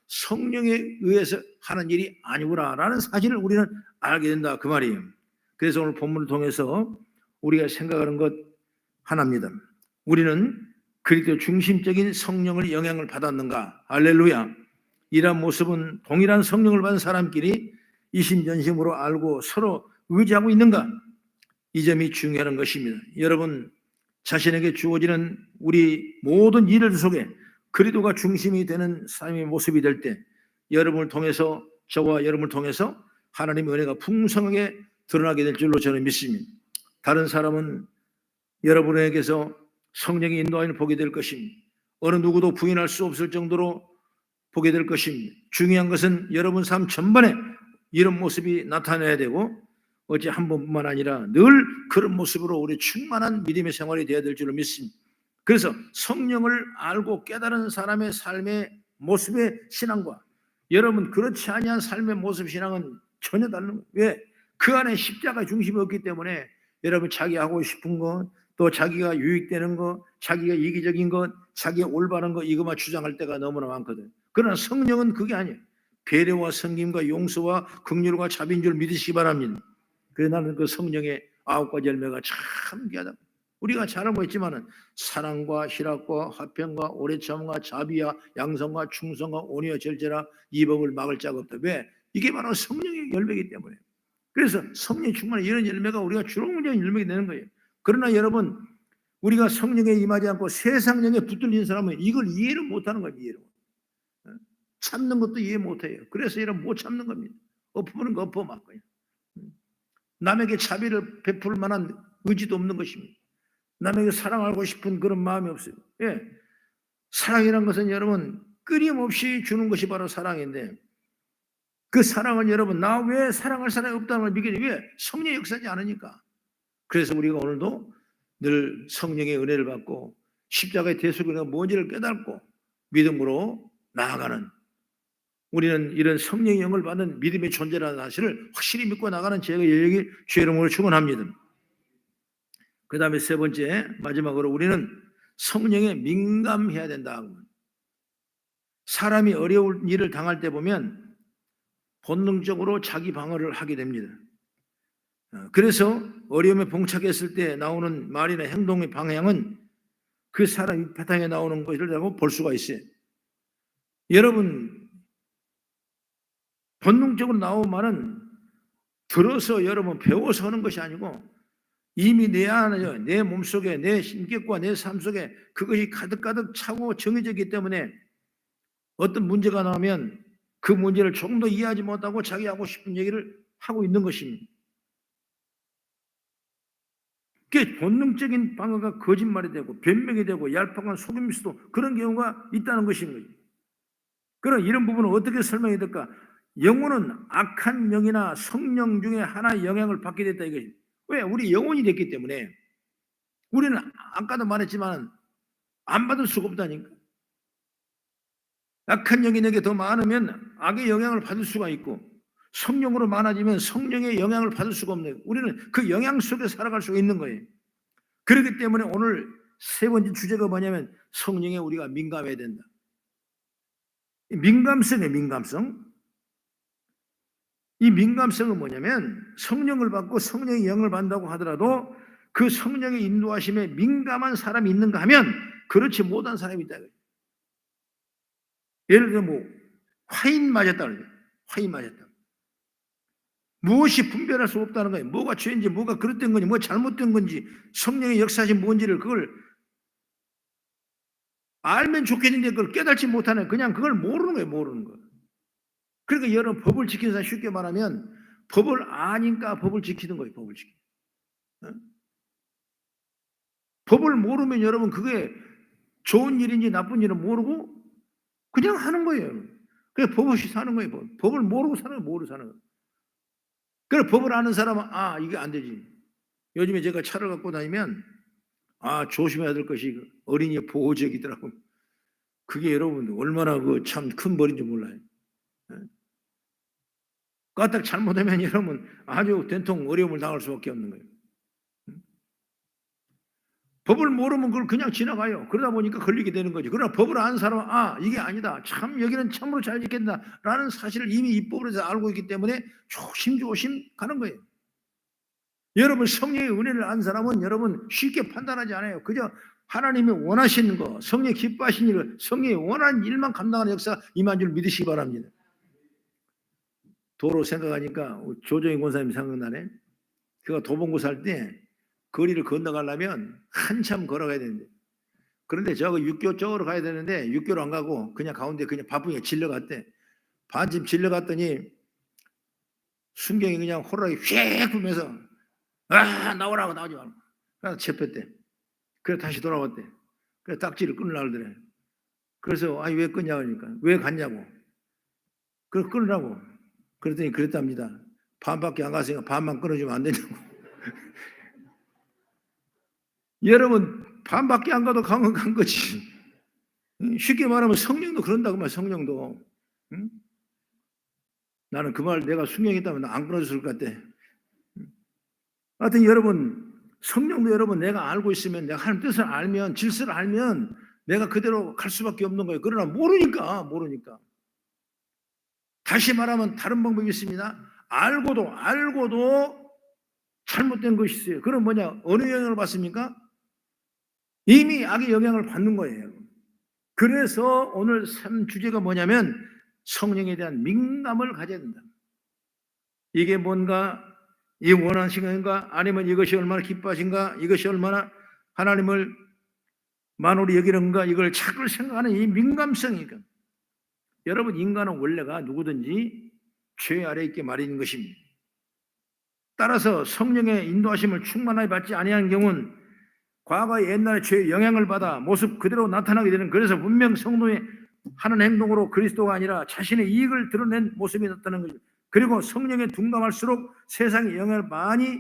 Speaker 3: 성령에 의해서 하는 일이 아니구나라는 사실을 우리는 알게 된다, 그 말이에요. 그래서 오늘 본문을 통해서 우리가 생각하는 것 하나입니다. 우리는 그리스도 중심적인 성령의 영향을 받았는가? 할렐루야. 이러한 모습은 동일한 성령을 받은 사람끼리 이심전심으로 알고 서로 의지하고 있는가? 이 점이 중요한 것입니다. 여러분 자신에게 주어지는 우리 모든 일들 속에 그리스도가 중심이 되는 삶의 모습이 될 때 여러분을 통해서, 저와 여러분을 통해서 하나님의 은혜가 풍성하게 드러나게 될 줄로 저는 믿습니다. 다른 사람은 여러분에게서 성령의 인도하여 보게 될 것입니다. 어느 누구도 부인할 수 없을 정도로 보게 될 것입니다. 중요한 것은 여러분 삶 전반에 이런 모습이 나타나야 되고 어제 한 번뿐만 아니라 늘 그런 모습으로 우리 충만한 믿음의 생활이 되어야 될 줄로 믿습니다. 그래서 성령을 알고 깨달은 사람의 삶의 모습의 신앙과 여러분 그렇지 아니한 삶의 모습 신앙은 전혀 다른 거예요. 왜? 그 안에 십자가 중심이 없기 때문에 여러분 자기 하고 싶은 것, 또 자기가 유익되는 것, 자기가 이기적인 것, 자기가 올바른 것 이것만 주장할 때가 너무나 많거든. 그러나 성령은 그게 아니에요. 배려와 섬김과 용서와 긍휼과 자비인 줄 믿으시기 바랍니다. 그래서 나는 그 성령의 9가지 열매가 참 귀하다. 우리가 잘 알고 있지만은 사랑과 희락과 화평과 오래 참과 자비와 양성과 충성과 온유와 절제라 이 법을 막을 자가 없다. 왜? 이게 바로 성령의 열매이기 때문에. 그래서 성령 충만한 이런 열매가 우리가 주렁주렁 열매가 되는 거예요. 그러나 여러분 우리가 성령에 임하지 않고 세상 영에 붙들린 사람은 이걸 이해를 못하는 거예요. 이해를. 참는 것도 이해 못해요. 그래서 이런 못 참는 겁니다. 엎어보는 거 엎어 막 거예요. 남에게 자비를 베풀 만한 의지도 없는 것입니다. 남에게 사랑하고 싶은 그런 마음이 없어요. 예. 사랑이란 것은 여러분 끊임없이 주는 것이 바로 사랑인데 그 사랑을 여러분 나 왜 사랑할 사람이 없다는 걸 믿게 돼? 왜? 성령의 역사지 않으니까. 그래서 우리가 오늘도 늘 성령의 은혜를 받고 십자가의 대속이 뭔지를 깨닫고 믿음으로 나아가는 우리는 이런 성령의 영을 받는 믿음의 존재라는 사실을 확실히 믿고 나가는 제가 여기 주의 이름으로 축원합니다. 그 다음에 세 번째 마지막으로 우리는 성령에 민감해야 된다. 사람이 어려운 일을 당할 때 보면 본능적으로 자기 방어를 하게 됩니다. 그래서 어려움에 봉착했을 때 나오는 말이나 행동의 방향은 그 사람이 바탕에 나오는 것이라고 볼 수가 있어요. 여러분 본능적으로 나온 말은 들어서 여러분 배워서 하는 것이 아니고 이미 내 안에 내 몸속에 내 인격과 내 삶 속에 그것이 가득가득 차고 정해져 있기 때문에 어떤 문제가 나오면 그 문제를 조금 더 이해하지 못하고 자기 하고 싶은 얘기를 하고 있는 것입니다. 그게 본능적인 방어가 거짓말이 되고 변명이 되고 얄팍한 속임일 수도 그런 경우가 있다는 것인 거죠. 그럼 이런 부분은 어떻게 설명이 될까? 영혼은 악한 영이나 성령 중에 하나의 영향을 받게 됐다 이거예요. 왜? 우리 영혼이 됐기 때문에 우리는 아까도 말했지만 안 받을 수가 없다니까. 악한 영이 내게 더 많으면 악의 영향을 받을 수가 있고 성령으로 많아지면 성령의 영향을 받을 수가 없는 거예요. 우리는 그 영향 속에 살아갈 수가 있는 거예요. 그렇기 때문에 오늘 세 번째 주제가 뭐냐면 성령에 우리가 민감해야 된다. 민감성의 민감성. 이 민감성은 뭐냐면 성령을 받고 성령의 영을 받는다고 하더라도 그 성령의 인도하심에 민감한 사람이 있는가 하면 그렇지 못한 사람이 있다. 예를 들어 뭐 화인 맞았다 그러죠. 화인 맞았다. 무엇이 분별할 수 없다는 거예요. 뭐가 죄인지 뭐가 그릇된 건지 뭐가 잘못된 건지 성령의 역사시 뭔지를 그걸 알면 좋겠는데 그걸 깨닫지 못하는 그냥 그걸 모르는 거예요. 모르는 거. 그러니까 여러분 법을 지키는 사람 쉽게 말하면 법을 아니까 법을 지키는 거예요. 법을 지키. 법을 모르면 여러분 그게 좋은 일인지 나쁜 일은 모르고 그냥 하는 거예요. 그래서 법 없이 사는 거예요. 법을 모르고 사는 거예요. 모르고 사는 거예요. 그래 법을 아는 사람은 아 이게 안 되지. 요즘에 제가 차를 갖고 다니면 아 조심해야 될 것이 어린이 보호구역이더라고요. 그게 여러분 얼마나 그 참 큰 벌인지 몰라요. 까딱 잘못하면 여러분 아주 된통 어려움을 당할 수밖에 없는 거예요. 법을 모르면 그걸 그냥 지나가요. 그러다 보니까 걸리게 되는 거죠. 그러나 법을 아는 사람은 아 이게 아니다. 참 여기는 참으로 잘 지킨다라는 사실을 이미 입법으로 알고 있기 때문에 조심조심 가는 거예요. 여러분 성령의 은혜를 아는 사람은 여러분 쉽게 판단하지 않아요. 그저 하나님이 원하시는 거, 성령이 기뻐하시는 일, 성령이 원하는 일만 감당하는 역사 임한 줄 믿으시기 바랍니다. 도로 생각하니까 조정희 권사님 생각나네. 그가 도봉구 살 때 거리를 건너가려면 한참 걸어가야 되는데 그런데 저거 육교 쪽으로 가야 되는데 육교로 안 가고 그냥 가운데 그냥 바쁘게 질러갔대. 반쯤 질러갔더니 순경이 그냥 호루라기 휙 불면서 나오라고 나오지 말고. 그래서 채폈대. 그래 다시 돌아왔대. 그래 딱지를 끊으려고 그러더래. 그래서 왜 끊냐고 하니까 왜 갔냐고. 그래 끊으라고. 그랬더니 그랬답니다. 반밖에 안 갔으니까 반만 끊어주면 안 되냐고. 여러분 반밖에 안 가도 간 거지. 쉽게 말하면 성령도 그런다고 말. 성령도. 응? 나는 그 말 내가 순경했다면 안 끊어줬을 것 같아. 하여튼 여러분 성령도 여러분 내가 알고 있으면 내가 하나님 뜻을 알면 질서를 알면 내가 그대로 갈 수밖에 없는 거예요. 그러나 모르니까. 다시 말하면 다른 방법이 있습니다. 알고도 잘못된 것이 있어요. 그럼 뭐냐? 어느 영향을 받습니까? 이미 악의 영향을 받는 거예요. 그래서 오늘 주제가 뭐냐면 성령에 대한 민감을 가져야 된다. 이게 뭔가 이 원하신 것인가 아니면 이것이 얼마나 기뻐하신가 이것이 얼마나 하나님을 만홀히 여기는가 이걸 자꾸 생각하는 이 민감성이니까. 여러분 인간은 원래가 누구든지 죄 아래 있게 마련인 것입니다. 따라서 성령의 인도하심을 충만하게 받지 아니한 경우는 과거의 옛날의 죄의 영향을 받아 모습 그대로 나타나게 되는, 그래서 분명 성도의 하는 행동으로 그리스도가 아니라 자신의 이익을 드러낸 모습이 나타나는 거죠. 그리고 성령에 둔감할수록 세상의 영향을 많이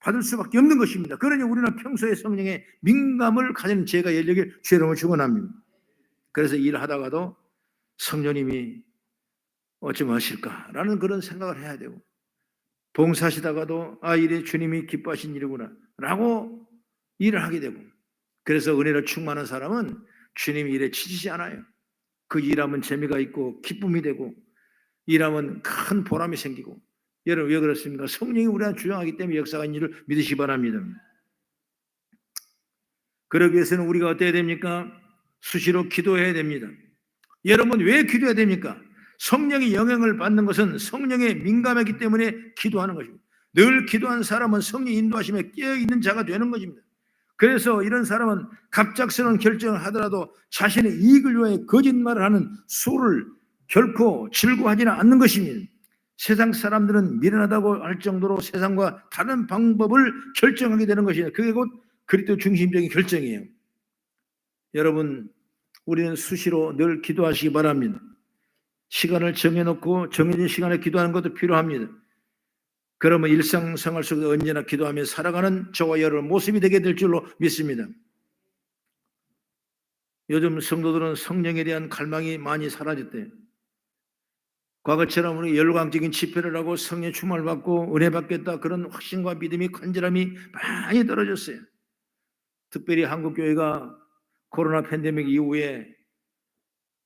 Speaker 3: 받을 수밖에 없는 것입니다. 그러니 우리는 평소에 성령에 민감을 가지는 죄가 열리길 주의 이름으로 축원합니다. 그래서 일하다가도 성령님이 어찌 하실까라는 그런 생각을 해야 되고, 봉사하시다가도 이래 주님이 기뻐하신 일이구나 라고 일을 하게 되고, 그래서 은혜로 충만한 사람은 주님이 일에 지치지 않아요. 그 일하면 재미가 있고 기쁨이 되고 일하면 큰 보람이 생기고. 여러분 왜 그렇습니까? 성령이 우리한테 주장하기 때문에 역사가 있는 줄 믿으시기 바랍니다. 그러기 위해서는 우리가 어때야 됩니까? 수시로 기도해야 됩니다. 여러분 왜 기도해야 됩니까? 성령의 영향을 받는 것은 성령에 민감하기 때문에 기도하는 것입니다. 늘 기도하는 사람은 성령 인도하심에 깨어있는 자가 되는 것입니다. 그래서 이런 사람은 갑작스러운 결정을 하더라도 자신의 이익을 위해 거짓말을 하는 수를 결코 즐거워하지는 않는 것입니다. 세상 사람들은 미련하다고 할 정도로 세상과 다른 방법을 결정하게 되는 것이에요. 그게 곧 그리스도 중심적인 결정이에요. 여러분 우리는 수시로 늘 기도하시기 바랍니다. 시간을 정해놓고 정해진 시간에 기도하는 것도 필요합니다. 그러면 일상생활 속에서 언제나 기도하며 살아가는 저와 여러분 모습이 되게 될 줄로 믿습니다. 요즘 성도들은 성령에 대한 갈망이 많이 사라졌대요. 과거처럼 우리 열광적인 집회를 하고 성령 충만을 받고 은혜 받겠다 그런 확신과 믿음이 간절함이 많이 떨어졌어요. 특별히 한국교회가 코로나 팬데믹 이후에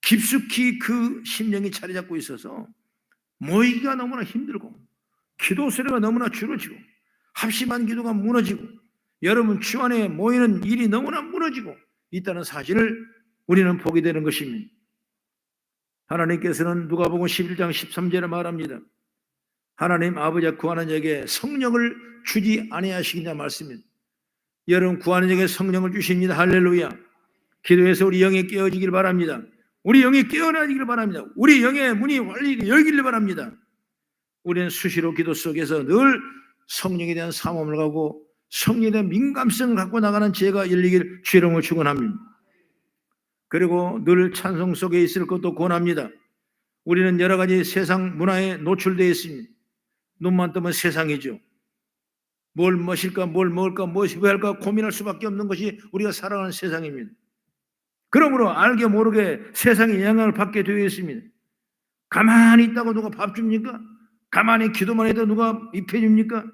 Speaker 3: 깊숙이 그 심령이 자리 잡고 있어서 모이기가 너무나 힘들고 기도 수레가 너무나 줄어지고 합심한 기도가 무너지고 여러분 주 안에 모이는 일이 너무나 무너지고 있다는 사실을 우리는 보게 되는 것입니다. 하나님께서는 누가복음 11장 13절에 말합니다. 하나님 아버지가 구하는 자에게 성령을 주지 아니하시겠냐 말씀입니다. 여러분 구하는 자에게 성령을 주십니다. 할렐루야. 기도해서 우리 영이 깨어지길 바랍니다. 우리 영이 깨어나지길 바랍니다. 우리 영의 문이 활리 열기를 바랍니다. 우리는 수시로 기도 속에서 늘 성령에 대한 사모함을 가고 성령에 대한 민감성을 갖고 나가는 지혜가 열리길 주의 이름으로 축원합니다. 그리고 늘 찬송 속에 있을 것도 권합니다. 우리는 여러 가지 세상 문화에 노출되어 있습니다. 눈만 뜨면 세상이죠. 뭘 마실까 뭘 먹을까 무엇이 왜 할까 고민할 수밖에 없는 것이 우리가 살아가는 세상입니다. 그러므로 알게 모르게 세상의 영향을 받게 되어 있습니다. 가만히 있다고 누가 밥 줍니까? 가만히 기도만 해도 누가 입혀 줍니까?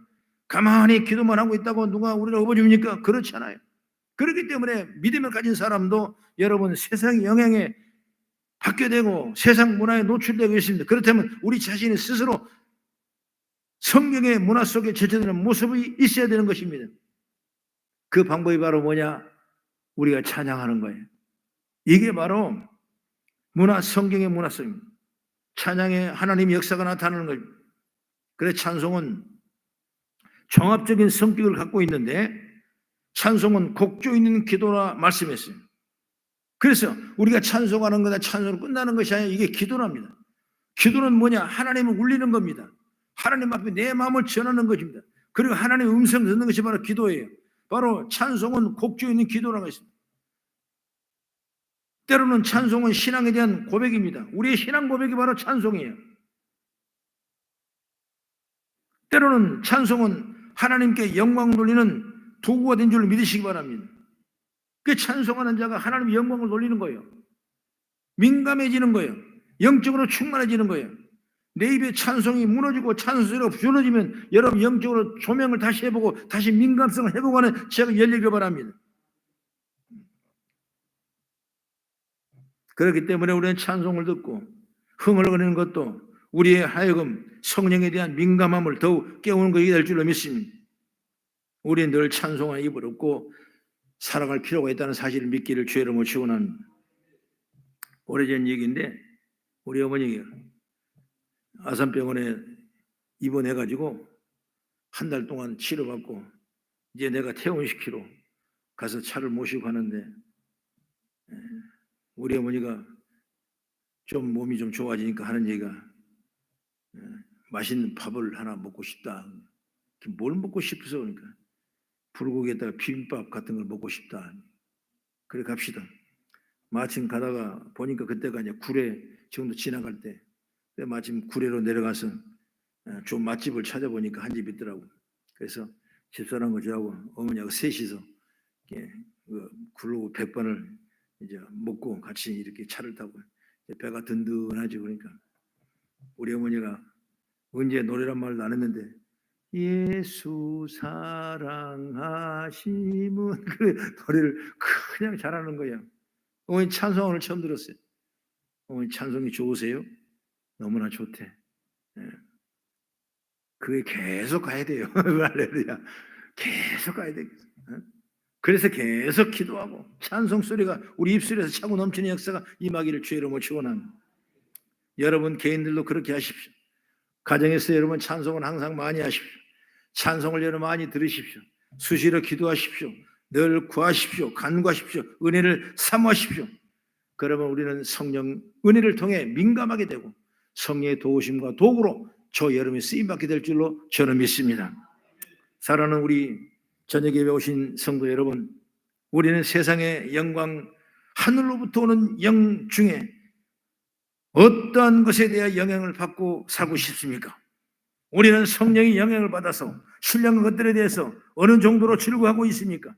Speaker 3: 가만히 기도만 하고 있다고 누가 우리를 업어줍니까? 그렇지 않아요. 그렇기 때문에 믿음을 가진 사람도 여러분 세상의 영향에 받게 되고 세상 문화에 노출되고 있습니다. 그렇다면 우리 자신이 스스로 성경의 문화 속에 제쳐드는 모습이 있어야 되는 것입니다. 그 방법이 바로 뭐냐? 우리가 찬양하는 거예요. 이게 바로 성경의 문화성입니다. 찬양에 하나님의 역사가 나타나는 겁니다. 그래서 찬송은 종합적인 성격을 갖고 있는데 찬송은 곡조 있는 기도라 말씀했어요. 그래서 우리가 찬송하는 거다 찬송으로 끝나는 것이 아니라 이게 기도랍니다. 기도는 뭐냐? 하나님을 울리는 겁니다. 하나님 앞에 내 마음을 전하는 것입니다. 그리고 하나님의 음성 듣는 것이 바로 기도예요. 바로 찬송은 곡조 있는 기도라고 했습니다. 때로는 찬송은 신앙에 대한 고백입니다. 우리의 신앙 고백이 바로 찬송이에요. 때로는 찬송은 하나님께 영광 돌리는 도구가 된 줄 믿으시기 바랍니다. 그 찬송하는 자가 하나님의 영광을 돌리는 거예요. 민감해지는 거예요. 영적으로 충만해지는 거예요. 내 입에 찬송이 무너지고 찬송소리가 무너지면 여러분 영적으로 조명을 다시 해보고 다시 민감성을 회복하는 제가 열리길 바랍니다. 그렇기 때문에 우리는 찬송을 듣고 흥얼거리는 것도 우리의 하여금 성령에 대한 민감함을 더욱 깨우는 것이 될 줄로 믿습니다. 우리는 늘 찬송한 입을 얻고 살아갈 필요가 있다는 사실을 믿기를 주의 이름으로 축원합니다. 오래전 얘기인데 우리 어머니가 아산병원에 입원해가지고 한 달 동안 치료받고 이제 내가 퇴원시키러 가서 차를 모시고 가는데 우리 어머니가 좀 몸이 좀 좋아지니까 하는 얘기가 맛있는 밥을 하나 먹고 싶다. 뭘 먹고 싶어서 그러니까 불고기에다가 비빔밥 같은 걸 먹고 싶다. 그래 갑시다. 마침 가다가 보니까 그때가 이제 구례 지금도 지나갈 때 마침 구례로 내려가서 좀 맛집을 찾아보니까 한 집 있더라고. 그래서 집사람과 저하고 어머니하고 셋이서 굴로 100번을 이제 먹고 같이 이렇게 차를 타고 배가 든든하지. 그러니까 우리 어머니가 언제 노래란 말도 안 했는데 예수 사랑하심은 그 노래를 그냥 잘하는 거야. 어머니 찬송 오늘 처음 들었어요. 어머니 찬송이 좋으세요? 너무나 좋대. 그게 계속 가야 돼요. 할렐루야. 계속 가야 돼. 그래서 계속 기도하고 찬송 소리가 우리 입술에서 차고 넘치는 역사가 임하기를 주의 이름으로 축원합니다. 여러분 개인들도 그렇게 하십시오. 가정에서 여러분 찬송을 항상 많이 하십시오. 찬송을 여러분 많이 들으십시오. 수시로 기도하십시오. 늘 구하십시오. 간구하십시오. 은혜를 사모하십시오. 그러면 우리는 성령 은혜를 통해 민감하게 되고 성령의 도우심과 도구로 저 여러분이 쓰임받게 될 줄로 저는 믿습니다. 사랑하는 우리 저녁 예배 오신 성도 여러분, 우리는 세상의 영광 하늘로부터 오는 영 중에 어떠한 것에 대해 영향을 받고 살고 싶습니까? 우리는 성령의 영향을 받아서 신령한 것들에 대해서 어느 정도로 즐거워하고 있습니까?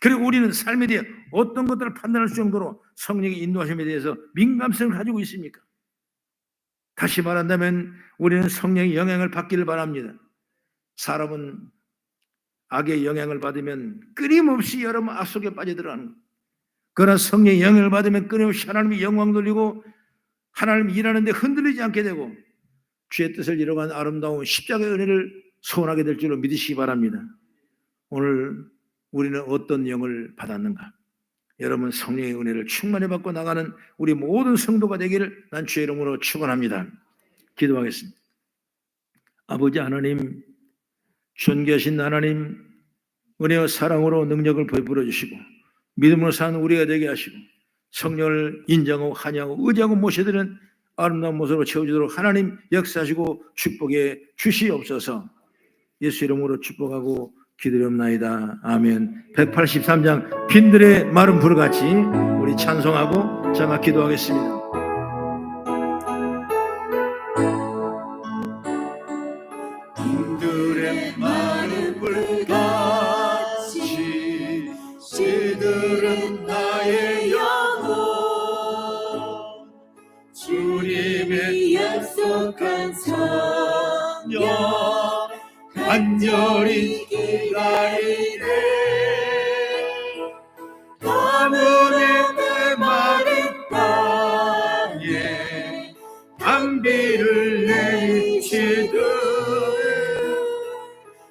Speaker 3: 그리고 우리는 삶에 대해 어떤 것들을 판단할 정도로 성령의 인도하심에 대해서 민감성을 가지고 있습니까? 다시 말한다면 우리는 성령의 영향을 받기를 바랍니다. 사람은 악의 영향을 받으면 끊임없이 여러분 악 속에 빠져들어가는 거예요. 그러나 성령의 영향을 받으면 끊임없이 하나님의 영광 돌리고 하나님이 일하는데 흔들리지 않게 되고 주의 뜻을 이뤄가는 아름다운 십자가의 은혜를 소원하게 될 줄로 믿으시기 바랍니다. 오늘 우리는 어떤 영을 받았는가? 여러분 성령의 은혜를 충만히 받고 나가는 우리 모든 성도가 되기를 난 주의 이름으로 축원합니다. 기도하겠습니다. 아버지 하나님, 존귀하신 하나님, 은혜와 사랑으로 능력을 베풀어 주시고 믿음으로 사는 우리가 되게 하시고 성령을 인정하고 환영하고 의지하고 모셔드리는 아름다운 모습으로 채워주도록 하나님 역사하시고 축복해 주시옵소서. 예수 이름으로 축복하고 기도하옵나이다. 아멘. 183장 빈들의 마른 불같이 우리 찬송하고 장가 기도하겠습니다.
Speaker 2: 빈들의 마른 불같이 시들은 나의 영혼 주님의 약속한 성령 간절히 기다리네 가물의 메마른 땅에 단비를 내리치듯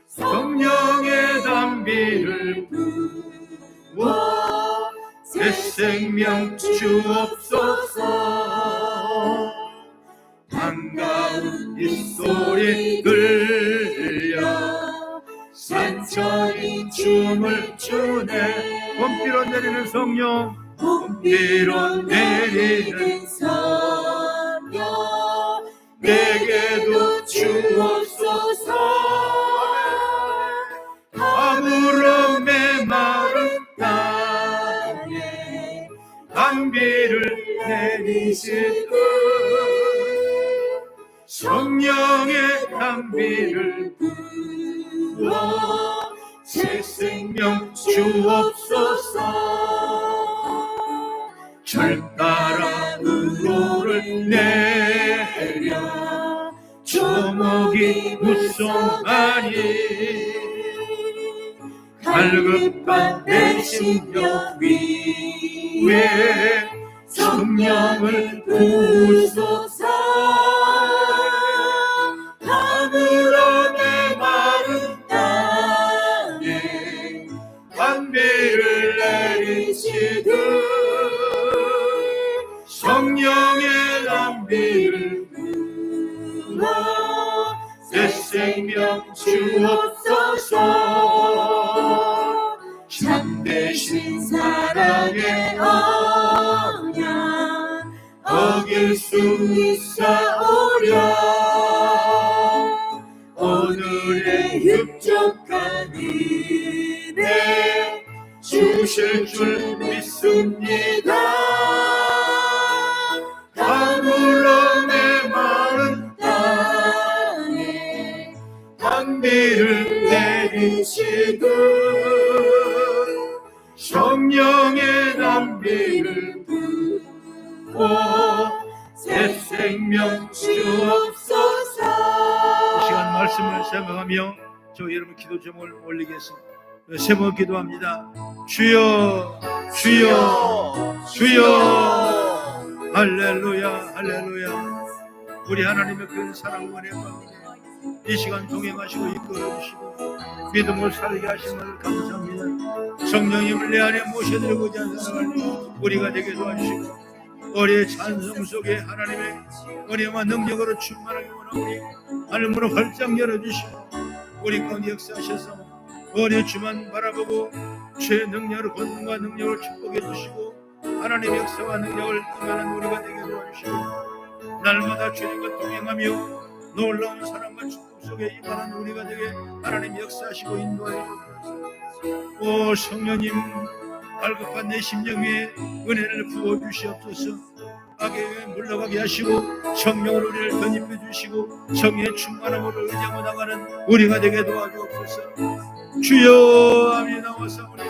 Speaker 2: 성령의 단비를 부어 새 생명 주옵소서 반가운 빗소리 들려 산천이 춤을 추네 봄비로 내리는 성령 봄비로 내리는 성령 내게도 주옵소서
Speaker 3: 내리시고 성령의 담비를 부어 새 생명 주옵소서. 철가락으로를 내려 조목이 무성하니 갈급한 내 심령 위에 성령을 부으소서. 하늘로 내 마른 땅에 담비를 내리시듯 성령의 담비를 부어 새 생명 주옵소서. 참되신 사랑의 언약 어길 수 있사오랴. 오늘의 흡족한 은혜 주실 줄 믿습니다. 하늘로 내 마른 땅에 담비를 내리시듯 성령의 담비를 부어 새 생명 주옵소서. 이 시간 말씀을 생각하며 저 여러분 기도 제목을 올리겠습니다. 세 번 기도합니다. 주여 주여 주여. 할렐루야 할렐루야. 우리 하나님의 큰 사랑 은혜 가운데 이 시간 동행하시고 이끌어주시고 믿음을 살게 하심을 감사합니다. 성령님을 내 안에 모셔드리고자 살아가는 우리가 되게 도와주시고 우리의 찬송 속에 하나님의 은혜와 능력으로 충만하게 원하오니 하늘문을 활짝 열어주시고 우리 가운데 역사하셔서 우리의 주만 바라보고 주의 능력을 권능과 능력을 축복해 주시고 하나님의 역사와 능력을 임하는 우리가 되게 도와주시고 날마다 주님과 동행하며 놀라운 사랑과 축복 속에 임하는 우리가 되게 하나님 역사하시고 인도하여 주옵소서. 오 성령님, 갈급한 내 심령 위에 은혜를 부어주시옵소서. 악에 물러가게 하시고 성령을 우리를 덧입혀 주시고 성령의 충만함으로 의지하고 나가는 우리가 되게 도와주옵소서. 주여, 아미 나와서 우리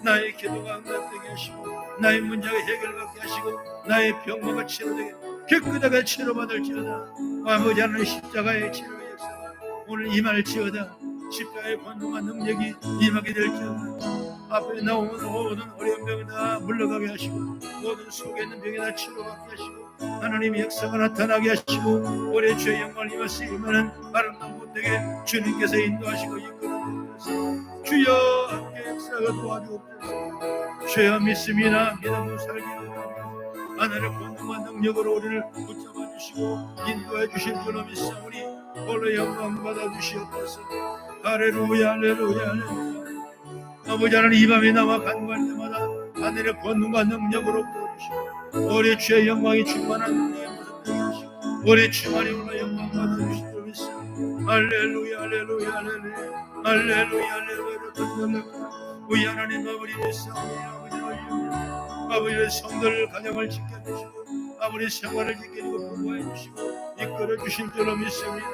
Speaker 3: 나의 기도가 응답되게 하시고 나의 문제가 해결받게 하시고 나의 병마가 치료되게 깨끗하게 치료받을지어다. 아버지 하나님 십자가의 치료의 역사가 오늘 임할지어다. 십자가의 권능과 능력이 임하게 될지어다. 앞에 나오는 모든 어려운 병이 다 물러가게 하시고 모든 속에 있는 병이 다 치료받게 하시고 하나님의 역사가 나타나게 하시고 우리의 주의 영광을 임하시 임하는 아름다운 곳되게 주님께서 인도하시고 이끌어주옵소서. 주여 함께 역사가 도와주옵소서. 주여 믿음이나 믿음으로 살기를 하늘의 권능과 능력으로 우리를 붙잡아 주시고 인도해 주실 줄로 믿사오니 홀로 영광 받아 주시옵소서. 할렐루야 할렐루야 할렐루야. 아버지 하나님, 이 밤에 나와 간구할 때마다 하늘의 권능과 능력으로 부어주시고 우리 주의 영광이 충만한 은혜에 모습되게 하시고 우리 주만이 올라 영광 받아 주실 줄 믿습니다. 할렐루야 할렐루야 할렐루야 할렐루야 할렐루야. 우리 하나님 아버지 믿사오니 아버지의 성도를 가정을 지켜주시고 아버지 생활을 지켜주고 공부해 주시고 이끌어 주실 줄로 믿습니다.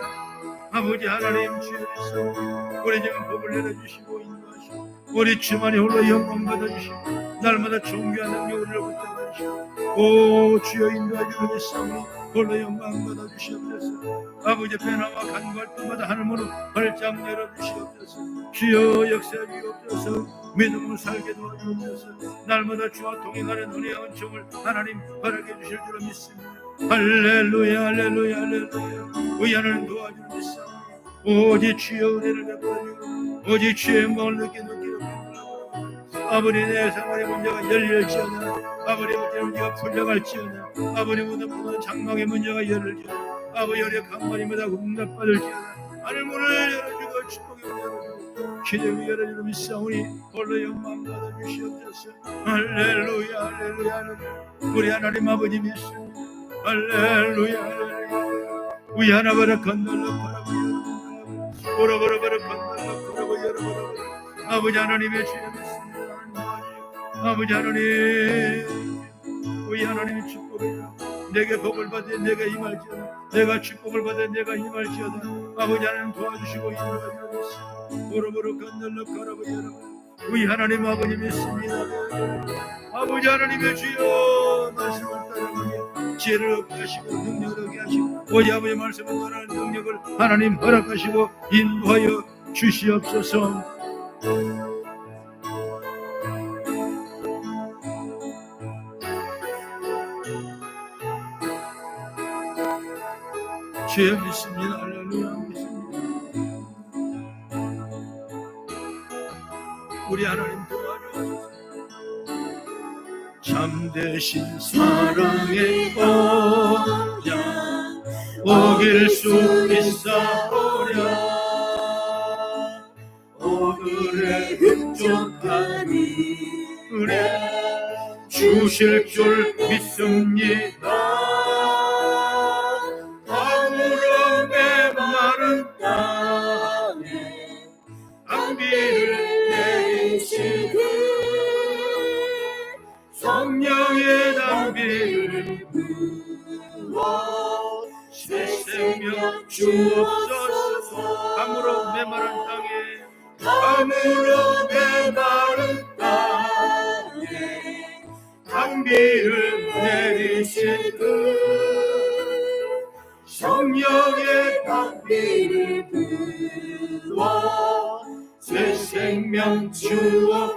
Speaker 3: 아버지 하나님 주여 믿사오니 우리 지금 법을 내려주시고 인도하시고 우리 주만이 홀로 영광 받아주시고 날마다 존귀한 능력을 붙잡아주시고 오 주여 인도해 주는 믿사오니 홀로 영광 받아주시옵소서. 아버지 변화와 간구할 때마다 하늘문을 활짝 열어주시옵소서. 주여 역사해 주옵소서. 믿음으로 살게 도와주옵소서. 날마다 주와 동행하는 은혜와 은총을 하나님 허락해 주실 줄로 믿습니다. 할렐루야 할렐루야 할렐루야. 우리 하나님 도와주는 믿사오니 오직 주여 은혜를 베풀어주고 오직 주의 영광을 느끼는 아버지 내 생활의 문제가 열릴지어다. 아버지 문제가 풀려갈지어다. 아버지 모든 장막의 문제가 열릴지어다. 아버지 열의 강만이마다 응답받을지어다. 하늘문을 열어주고 축복의 문을 열어주고 기대를 열어주고 믿사오니 홀로 영광 받아주시옵소서. 할렐루야 할렐루야 할렐루야. 우리 하나님 아버지 믿습니다. 할렐루야 할렐루야. 우리 하나바라 건널러 보라보라 건널러 보라보라 아버지 하나님의 주여 믿습니다. 아버지 하나님 우리 우리 하나님의 축복이라. 내게 복을 받아 내가 임할지어다. 내가 축복을 받아 내가 임할지어다. 아버지 하나님 도와주시고 인도하여 주시옵소서. 보로보로 건널러 가라버지 여러분, 우리 하나님 아버지 믿습니다. 아버지 하나님의 주여 말씀을 따라가며 지혜를 얻게 하시고 능력을 얻게 하시고 오직 아버지 말씀을 따라가는 능력을 하나님 허락하시고 인도하여 주시옵소서. 주여 믿습니다. 할렐루야 믿습니다. 우리 하나님 도와주옵소서. 참되신 사랑의 언약 어길 수 있사오랴. 오늘의 흡족하니 은혜 주실 줄 믿습니다. 아무런 메마른 땅에 안비를 내리시고 성령의 담비를 부어 새 생명 주옵소서. 아무런 메마른 땅에 아무런 메마른 땅에 담비를 내리시고 성령의 담비를 부어 새 생명 주옵소서.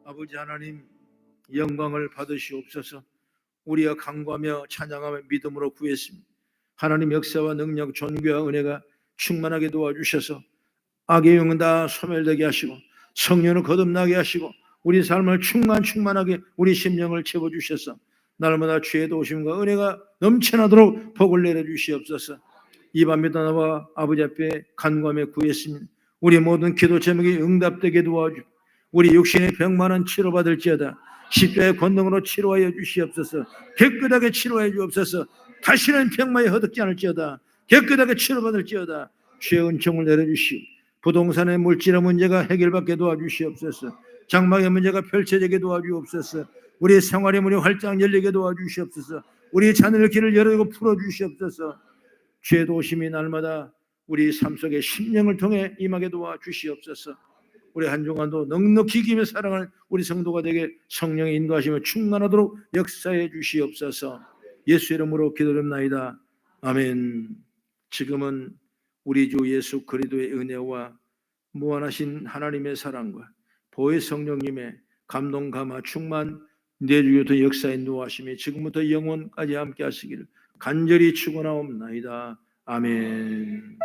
Speaker 3: 아버지 하나님 영광을 받으시옵소서. 우리가 간구하며 찬양하며 믿음으로 구했습니다. 하나님 역사와 능력 존귀와 은혜가 충만하게 도와주셔서 악의 영은 다 소멸되게 하시고 성령을 거듭나게 하시고 우리 삶을 충만하게 우리 심령을 채워주셔서 날마다 주의 도우심과 은혜가 넘쳐나도록 복을 내려주시옵소서. 이 밤에도 나와 아버지 앞에 간구하며 구했습니다. 우리 모든 기도 제목이 응답되게 도와주고 우리 육신의 병만은 치료받을지어다. 십자가의 권능으로 치료하여 주시옵소서. 깨끗하게 치료하여 주옵소서. 다시는 병마에 허덕지 않을지어다. 깨끗하게 치료받을지어다. 주의 은총을 내려주시오. 부동산의 물질의 문제가 해결받게 도와주시옵소서. 장막의 문제가 펼쳐지게 도와주옵소서. 우리의 생활의 문이 활짝 열리게 도와주시옵소서. 우리의 자녀의 길을 열어주고 풀어주시옵소서. 주의 도우심이 날마다 우리 삶 속에 심령을 통해 임하게 도와주시옵소서. 우리 한 주간도 넉넉히 이기며 사랑하는 우리 성도가 되게 성령의 인도하심을 충만하도록 역사해 주시옵소서. 예수 이름으로 기도드립나이다. 아멘. 지금은 우리 주 예수 그리스도의 은혜와 무한하신 하나님의 사랑과 보혜 성령님의 감동 감화 충만 내주교토 역사 인도하심이 지금부터 영원까지 함께 하시기를 간절히 축원하옵나이다. 아멘.